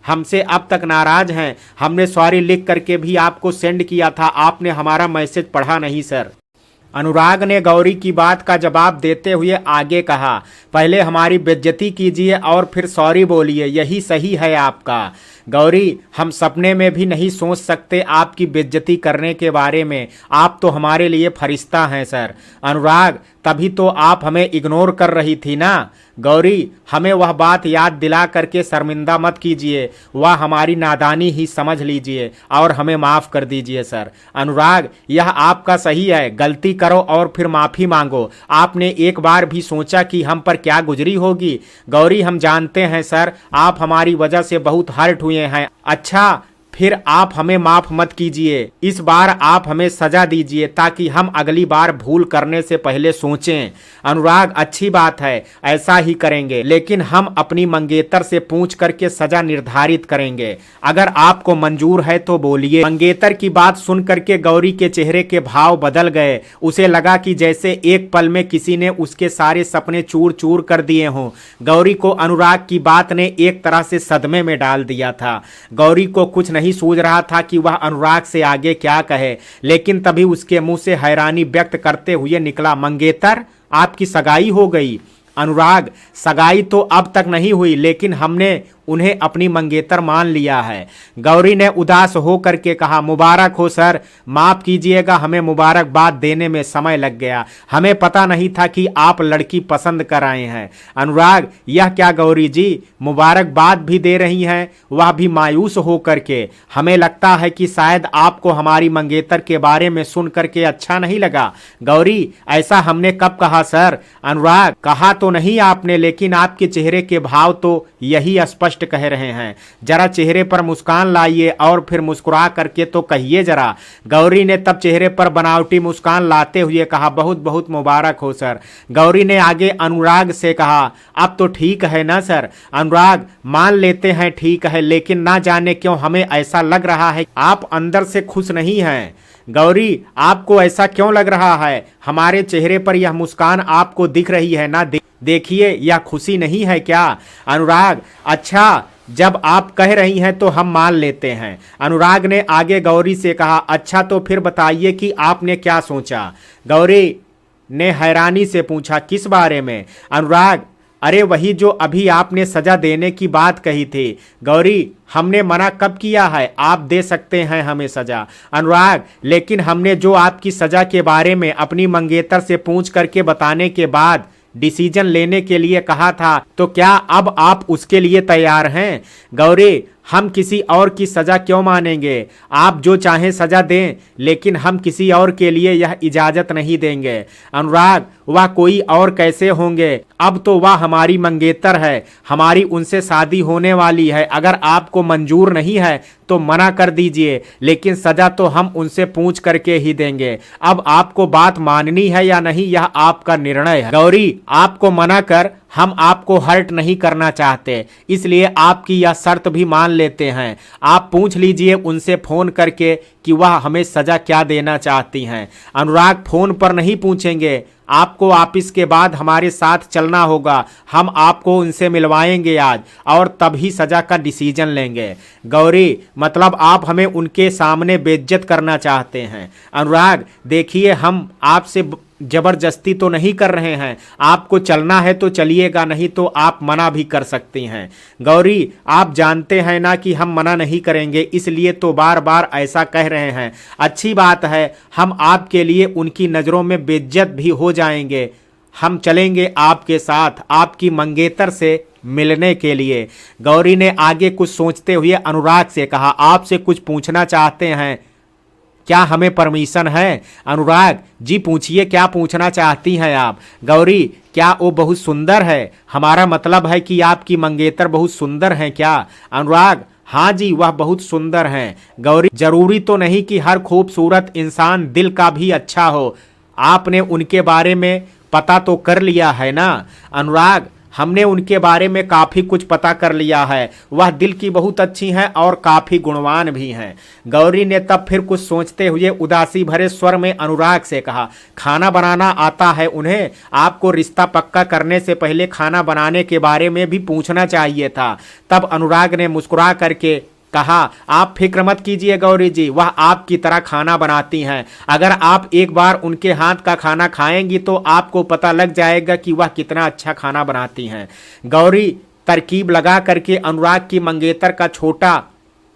हमसे अब तक नाराज हैं, हमने सॉरी लिख करके भी आपको सेंड किया था, आपने हमारा मैसेज पढ़ा नहीं सर। अनुराग ने गौरी की बात का जवाब देते हुए आगे कहा, पहले हमारी बेइज्जती कीजिए और फिर सॉरी बोलिए, यही सही है आपका। गौरी, हम सपने में भी नहीं सोच सकते आपकी बेइज्जती करने के बारे में, आप तो हमारे लिए फरिश्ता हैं सर। अनुराग, तभी तो आप हमें इग्नोर कर रही थी ना। गौरी, हमें वह बात याद दिला करके शर्मिंदा मत कीजिए, वह हमारी नादानी ही समझ लीजिए और हमें माफ़ कर दीजिए सर। अनुराग, यह आपका सही है, गलती करो और फिर माफ़ी मांगो। आपने एक बार भी सोचा कि हम पर क्या गुजरी होगी? गौरी, हम जानते हैं सर, आप हमारी वजह से बहुत हर्ट हुए हैं। अच्छा, फिर आप हमें माफ मत कीजिए, इस बार आप हमें सजा दीजिए ताकि हम अगली बार भूल करने से पहले सोचें। अनुराग, अच्छी बात है, ऐसा ही करेंगे, लेकिन हम अपनी मंगेतर से पूछ करके सजा निर्धारित करेंगे। अगर आपको मंजूर है तो बोलिए। मंगेतर की बात सुन करके गौरी के चेहरे के भाव बदल गए। उसे लगा कि जैसे एक पल में किसी ने उसके सारे सपने चूर चूर कर दिए हों। गौरी को अनुराग की बात ने एक तरह से सदमे में डाल दिया था। गौरी को कुछ नहीं सूझ रहा था कि वह अनुराग से आगे क्या कहे, लेकिन तभी उसके मुंह से हैरानी व्यक्त करते हुए निकला, मंगेतर, आपकी सगाई हो गई? अनुराग, सगाई तो अब तक नहीं हुई, लेकिन हमने उन्हें अपनी मंगेतर मान लिया है। गौरी ने उदास हो करके कहा, मुबारक हो सर, माफ कीजिएगा, हमें मुबारकबाद देने में समय लग गया, हमें पता नहीं था कि आप लड़की पसंद कर आए हैं। अनुराग, यह क्या गौरी जी, मुबारकबाद भी दे रही हैं, वह भी मायूस हो करके। हमें लगता है कि शायद आपको हमारी मंगेतर के बारे में सुन करके अच्छा नहीं लगा। गौरी, ऐसा हमने कब कहा सर? अनुराग, कहा तो नहीं आपने, लेकिन आपके चेहरे के भाव तो यही स्पष्ट कह रहे हैं। जरा चेहरे पर मुस्कान लाइए और फिर मुस्कुरा करके तो कहिए जरा। गौरी ने तब चेहरे पर बनावटी मुस्कान लाते हुए कहा, बहुत बहुत मुबारक हो सर। गौरी ने आगे अनुराग से कहा, अब तो ठीक है ना सर? अनुराग, मान लेते हैं ठीक है, लेकिन ना जाने क्यों हमें ऐसा लग रहा है आप अंदर से खुश नहीं हैं। गौरी, आपको ऐसा क्यों लग रहा है? हमारे चेहरे पर यह मुस्कान आपको दिख रही है ना, देखिए, यह खुशी नहीं है क्या? अनुराग, अच्छा, जब आप कह रही हैं तो हम मान लेते हैं। अनुराग ने आगे गौरी से कहा, अच्छा तो फिर बताइए कि आपने क्या सोचा? गौरी ने हैरानी से पूछा, किस बारे में? अनुराग, अरे वही जो अभी आपने सजा देने की बात कही थी। गौरी, हमने मना कब किया है? आप दे सकते हैं हमें सजा। अनुराग, लेकिन हमने जो आपकी सजा के बारे में अपनी मंगेतर से पूछ करके बताने के बाद डिसीजन लेने के लिए कहा था, तो क्या अब आप उसके लिए तैयार हैं? गौरी, हम किसी और की सजा क्यों मानेंगे? आप जो चाहें सजा दें, लेकिन हम किसी और के लिए यह इजाजत नहीं देंगे। अनुराग, वह कोई और कैसे होंगे? अब तो वह हमारी मंगेतर है, हमारी उनसे शादी होने वाली है। अगर आपको मंजूर नहीं है तो मना कर दीजिए, लेकिन सजा तो हम उनसे पूछ करके ही देंगे। अब आपको बात माननी है या नहीं, यह आपका निर्णय है। गौरी, आपको मना कर हम आपको हर्ट नहीं करना चाहते, इसलिए आपकी यह शर्त भी मान लेते हैं। आप पूछ लीजिए उनसे फोन करके कि वह हमें सजा क्या देना चाहती हैं। अनुराग, फोन पर नहीं पूछेंगे, आपको ऑफिस के बाद हमारे साथ चलना होगा। हम आपको उनसे मिलवाएंगे आज और तभी सजा का डिसीजन लेंगे। गौरी, मतलब आप हमें उनके सामने बेइज्जत करना चाहते हैं? अनुराग, देखिए, हम आपसे जबरदस्ती तो नहीं कर रहे हैं, आपको चलना है तो चलिएगा, नहीं तो आप मना भी कर सकती हैं। गौरी, आप जानते हैं ना कि हम मना नहीं करेंगे, इसलिए तो बार बार ऐसा कह रहे हैं। अच्छी बात है, हम आपके लिए उनकी नज़रों में बेइज्जत भी हो जाएंगे। हम चलेंगे आपके साथ आपकी मंगेतर से मिलने के लिए। गौरी ने आगे कुछ सोचते हुए अनुराग से कहा, आपसे कुछ पूछना चाहते हैं, क्या हमें परमिशन है? अनुराग जी, पूछिए, क्या पूछना चाहती हैं आप? गौरी, क्या वो बहुत सुंदर है? हमारा मतलब है कि आपकी मंगेतर बहुत सुंदर हैं क्या? अनुराग, हाँ जी, वह बहुत सुंदर हैं। गौरी, जरूरी तो नहीं कि हर खूबसूरत इंसान दिल का भी अच्छा हो, आपने उनके बारे में पता तो कर लिया है ना? अनुराग, हमने उनके बारे में काफ़ी कुछ पता कर लिया है, वह दिल की बहुत अच्छी हैं और काफ़ी गुणवान भी हैं। गौरी ने तब फिर कुछ सोचते हुए उदासी भरे स्वर में अनुराग से कहा, खाना बनाना आता है उन्हें? आपको रिश्ता पक्का करने से पहले खाना बनाने के बारे में भी पूछना चाहिए था। तब अनुराग ने मुस्कुरा करके कहा, आप फिक्र मत कीजिए गौरी जी, वह आपकी तरह खाना बनाती हैं। अगर आप एक बार उनके हाथ का खाना खाएंगी तो आपको पता लग जाएगा कि वह कितना अच्छा खाना बनाती हैं। गौरी तरकीब लगा करके अनुराग की मंगेतर का छोटा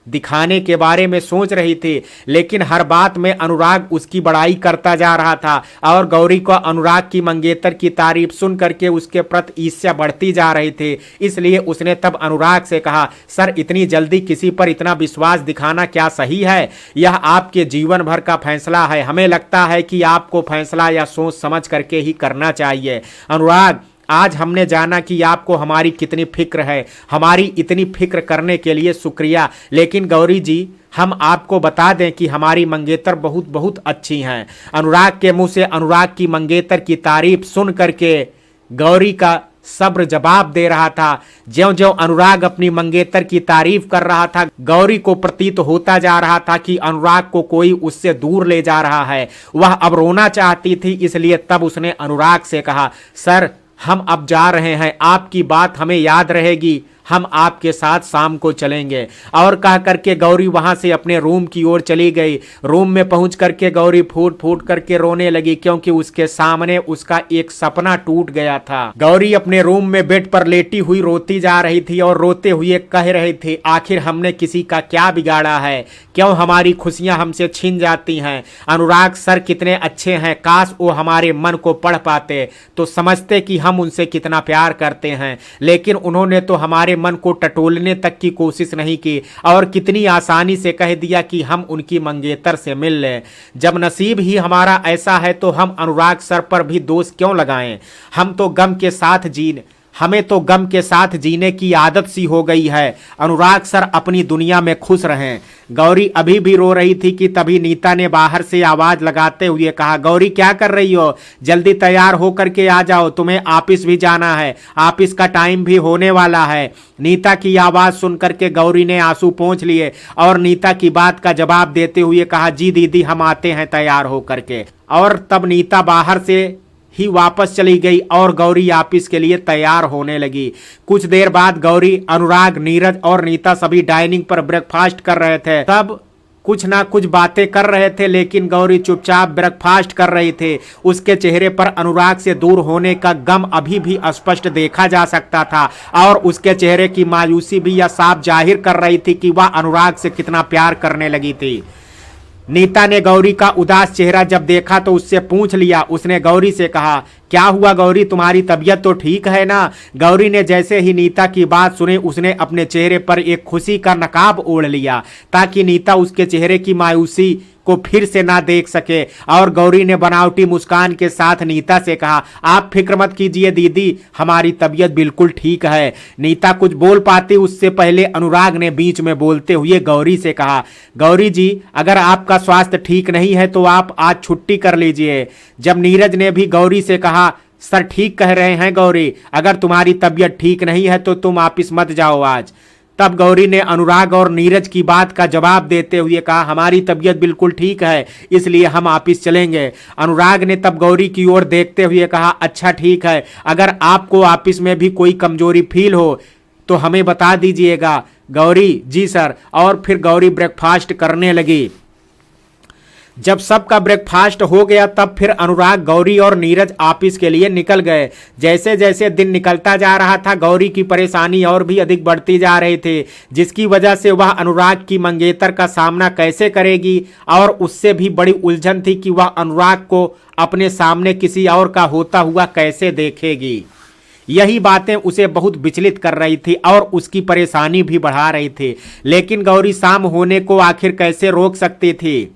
दिखाने के बारे में सोच रही थी, लेकिन हर बात में अनुराग उसकी बड़ाई करता जा रहा था और गौरी को अनुराग की मंगेतर की तारीफ सुन करके उसके प्रति ईर्ष्या बढ़ती जा रही थी। इसलिए उसने तब अनुराग से कहा, सर, इतनी जल्दी किसी पर इतना विश्वास दिखाना क्या सही है? यह आपके जीवन भर का फैसला है, हमें लगता है कि आपको फैसला या सोच समझ करके ही करना चाहिए। अनुराग, आज हमने जाना कि आपको हमारी कितनी फिक्र है, हमारी इतनी फिक्र करने के लिए शुक्रिया। लेकिन गौरी जी, हम आपको बता दें कि हमारी मंगेतर बहुत बहुत अच्छी हैं। अनुराग के मुंह से अनुराग की मंगेतर की तारीफ सुन करके गौरी का सब्र जवाब दे रहा था। ज्यों-ज्यों अनुराग अपनी मंगेतर की तारीफ कर रहा था, गौरी को प्रतीत होता जा रहा था कि अनुराग को कोई उससे दूर ले जा रहा है। वह अब रोना चाहती थी, इसलिए तब उसने अनुराग से कहा, सर, हम अब जा रहे हैं, आपकी बात हमें याद रहेगी, हम आपके साथ शाम को चलेंगे। और कह करके गौरी वहां से अपने रूम की ओर चली गई। रूम में पहुंच करके गौरी फूट फूट करके रोने लगी, क्योंकि उसके सामने उसका एक सपना टूट गया था। गौरी अपने रूम में बेड पर लेटी हुई रोती जा रही थी और रोते हुए कह रही थी, आखिर हमने किसी का क्या बिगाड़ा है, क्यों हमारी खुशियां हमसे छीन जाती हैं। अनुराग सर कितने अच्छे हैं, काश वो हमारे मन को पढ़ पाते तो समझते कि हम उनसे कितना प्यार करते हैं, लेकिन उन्होंने तो हमारे मन को टटोलने तक की कोशिश नहीं की और कितनी आसानी से कह दिया कि हम उनकी मंगेतर से मिल लें। जब नसीब ही हमारा ऐसा है तो हम अनुराग सर पर भी दोष क्यों लगाएं। हमें तो गम के साथ जीने की आदत सी हो गई है। अनुराग सर अपनी दुनिया में खुश रहें। गौरी अभी भी रो रही थी कि तभी नीता ने बाहर से आवाज लगाते हुए कहा, गौरी क्या कर रही हो, जल्दी तैयार होकर के आ जाओ, तुम्हें ऑफिस भी जाना है, ऑफिस का टाइम भी होने वाला है। नीता की आवाज सुनकर के गौरी ने आंसू पोंछ लिए और नीता की बात का जवाब देते हुए कहा, जी दीदी हम आते हैं तैयार होकर के। और तब नीता बाहर से ही वापस चली गई और गौरी ऑफिस के लिए तैयार होने लगी। कुछ देर बाद गौरी, अनुराग, नीरज और नीता सभी डाइनिंग पर ब्रेकफास्ट कर रहे थे। तब कुछ ना कुछ बातें कर रहे थे, लेकिन गौरी चुपचाप ब्रेकफास्ट कर रही थी। उसके चेहरे पर अनुराग से दूर होने का गम अभी भी स्पष्ट देखा जा सकता था और उसके चेहरे की मायूसी भी यह साफ जाहिर कर रही थी कि वह अनुराग से कितना प्यार करने लगी थी। नीता ने गौरी का उदास चेहरा जब देखा तो उससे पूछ लिया। उसने गौरी से कहा, क्या हुआ गौरी, तुम्हारी तबीयत तो ठीक है ना। गौरी ने जैसे ही नीता की बात सुनी उसने अपने चेहरे पर एक खुशी का नकाब ओढ़ लिया ताकि नीता उसके चेहरे की मायूसी को फिर से ना देख सके। और गौरी ने बनावटी मुस्कान के साथ नीता से कहा, आप फिक्र मत कीजिए दीदी, हमारी तबीयत बिल्कुल ठीक है। नीता कुछ बोल पाती उससे पहले अनुराग ने बीच में बोलते हुए गौरी से कहा, गौरी जी अगर आपका स्वास्थ्य ठीक नहीं है तो आप आज छुट्टी कर लीजिए। जब नीरज ने भी गौरी से कहा, सर ठीक कह रहे हैं गौरी, अगर तुम्हारी तबीयत ठीक नहीं है तो तुम ऑफिस मत जाओ आज। तब गौरी ने अनुराग और नीरज की बात का जवाब देते हुए कहा, हमारी तबीयत बिल्कुल ठीक है, इसलिए हम ऑफिस चलेंगे। अनुराग ने तब गौरी की ओर देखते हुए कहा, अच्छा ठीक है, अगर आपको ऑफिस में भी कोई कमजोरी फील हो तो हमें बता दीजिएगा। गौरी, जी सर। और फिर गौरी ब्रेकफास्ट करने लगी। जब सबका ब्रेकफास्ट हो गया तब फिर अनुराग, गौरी और नीरज ऑफिस के लिए निकल गए। जैसे जैसे दिन निकलता जा रहा था गौरी की परेशानी और भी अधिक बढ़ती जा रही थी, जिसकी वजह से वह अनुराग की मंगेतर का सामना कैसे करेगी और उससे भी बड़ी उलझन थी कि वह अनुराग को अपने सामने किसी और का होता हुआ कैसे देखेगी। यही बातें उसे बहुत विचलित कर रही थी और उसकी परेशानी भी बढ़ा रही थी। लेकिन गौरी शाम होने को आखिर कैसे रोक सकती थी।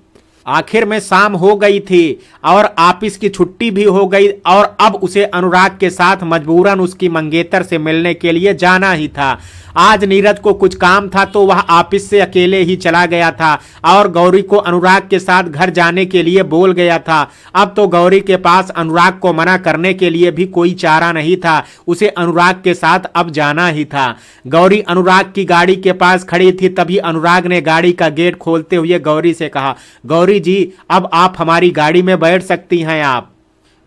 आखिर में शाम हो गई थी और ऑफिस की छुट्टी भी हो गई और अब उसे अनुराग के साथ मजबूरन उसकी मंगेतर से मिलने के लिए जाना ही था। आज नीरज को कुछ काम था तो वह ऑफिस से अकेले ही चला गया था और गौरी को अनुराग के साथ घर जाने के लिए बोल गया था। अब तो गौरी के पास अनुराग को मना करने के लिए भी कोई चारा नहीं था, उसे अनुराग के साथ अब जाना ही था। गौरी अनुराग की गाड़ी के पास खड़ी थी, तभी अनुराग ने गाड़ी का गेट खोलते हुए गौरी से कहा, गौरी जी अब आप हमारी गाड़ी में बैठ सकती हैं आप।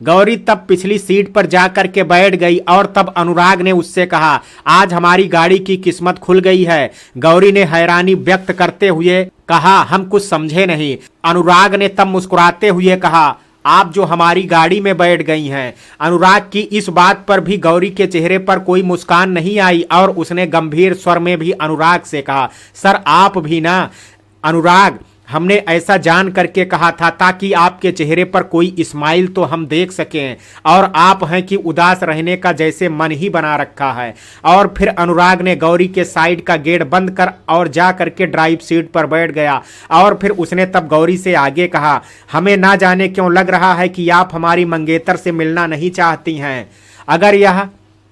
गौरी तब पिछली सीट पर जाकर के बैठ गई और तब अनुराग ने उससे कहा, आज हमारी गाड़ी की किस्मत खुल गई है। गौरी ने हैरानी व्यक्त करते हुए कहा, हम कुछ समझे नहीं। अनुराग ने तब मुस्कुराते हुए कहा, आप जो हमारी गाड़ी में बैठ गई हैं। अनुराग की इस बात पर भी गौरी के चेहरे पर कोई मुस्कान नहीं आई और उसने गंभीर स्वर में भी अनुराग से कहा, सर आप भी ना। अनुराग, हमने ऐसा जान करके कहा था ताकि आपके चेहरे पर कोई स्माइल तो हम देख सकें, और आप हैं कि उदास रहने का जैसे मन ही बना रखा है। और फिर अनुराग ने गौरी के साइड का गेट बंद कर और जा करके ड्राइव सीट पर बैठ गया और फिर उसने तब गौरी से आगे कहा, हमें ना जाने क्यों लग रहा है कि आप हमारी मंगेतर से मिलना नहीं चाहती हैं। अगर यह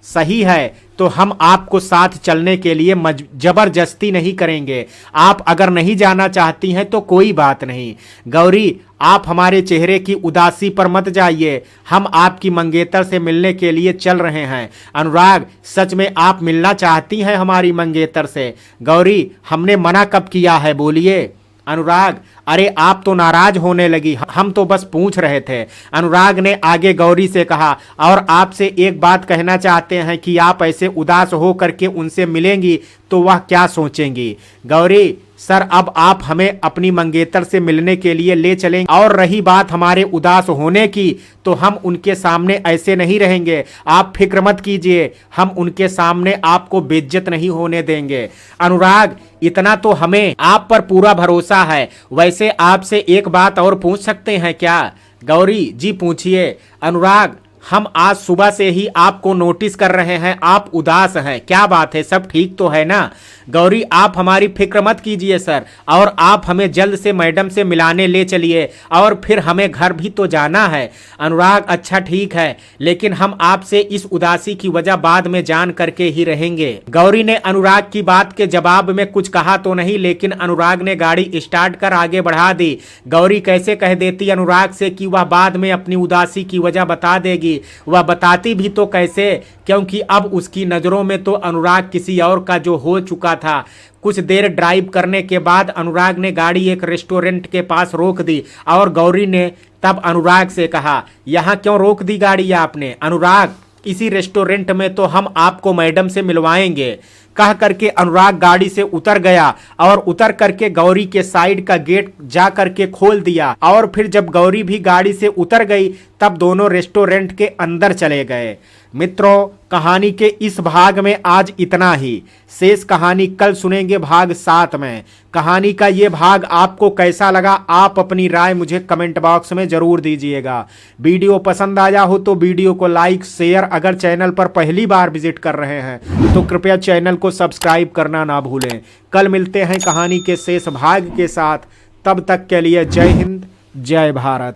सही है तो हम आपको साथ चलने के लिए जबरदस्ती नहीं करेंगे। आप अगर नहीं जाना चाहती हैं तो कोई बात नहीं। गौरी, आप हमारे चेहरे की उदासी पर मत जाइए, हम आपकी मंगेतर से मिलने के लिए चल रहे हैं। अनुराग, सच में आप मिलना चाहती हैं हमारी मंगेतर से? गौरी, हमने मना कब किया है बोलिए। अनुराग, अरे आप तो नाराज होने लगी, हम तो बस पूछ रहे थे। अनुराग ने आगे गौरी से कहा, और आपसे एक बात कहना चाहते हैं कि आप ऐसे उदास हो करके उनसे मिलेंगी तो वह क्या सोचेंगी। गौरी, सर अब आप हमें अपनी मंगेतर से मिलने के लिए ले चलेंगे, और रही बात हमारे उदास होने की तो हम उनके सामने ऐसे नहीं रहेंगे, आप फिक्र मत कीजिए, हम उनके सामने आपको बेइज्जत नहीं होने देंगे। अनुराग, इतना तो हमें आप पर पूरा भरोसा है, वैसे आपसे एक बात और पूछ सकते हैं क्या। गौरी, जी पूछिए। अनुराग, हम आज सुबह से ही आपको नोटिस कर रहे हैं, आप उदास हैं, क्या बात है, सब ठीक तो है ना। गौरी, आप हमारी फिक्र मत कीजिए सर, और आप हमें जल्द से मैडम से मिलाने ले चलिए, और फिर हमें घर भी तो जाना है। अनुराग, अच्छा ठीक है, लेकिन हम आपसे इस उदासी की वजह बाद में जान करके ही रहेंगे। गौरी ने अनुराग की बात के जवाब में कुछ कहा तो नहीं, लेकिन अनुराग ने गाड़ी स्टार्ट कर आगे बढ़ा दी। गौरी कैसे कह देती अनुराग से कि वह बाद में अपनी उदासी की वजह बता देगी। वह बताती भी तो कैसे, क्योंकि अब उसकी नजरों में तो अनुराग किसी और का जो हो चुका था। कुछ देर ड्राइव करने के बाद अनुराग ने गाड़ी एक रेस्टोरेंट के पास रोक दी, और गौरी ने तब अनुराग से कहा, यहाँ क्यों रोक दी गाड़ी आपने। अनुराग, इसी रेस्टोरेंट में तो हम आपको मैडम से मिलवाएंगे। कह करके अनुराग गाड़ी से उतर गया, और उतर करके गौरी के साइड का गेट जा करके खोल दिया, और फिर जब गौरी भी गाड़ी से उतर गई तब दोनों रेस्टोरेंट के अंदर चले गए। मित्रों, कहानी के इस भाग में आज इतना ही, शेष कहानी कल सुनेंगे भाग 7 में। कहानी का ये भाग आपको कैसा लगा, आप अपनी राय मुझे कमेंट बॉक्स में जरूर दीजिएगा। वीडियो पसंद आया हो तो वीडियो को लाइक शेयर, अगर चैनल पर पहली बार विजिट कर रहे हैं तो कृपया चैनल को सब्सक्राइब करना ना भूलें। कल मिलते हैं कहानी के शेष भाग के साथ, तब तक के लिए जय हिंद, जय भारत।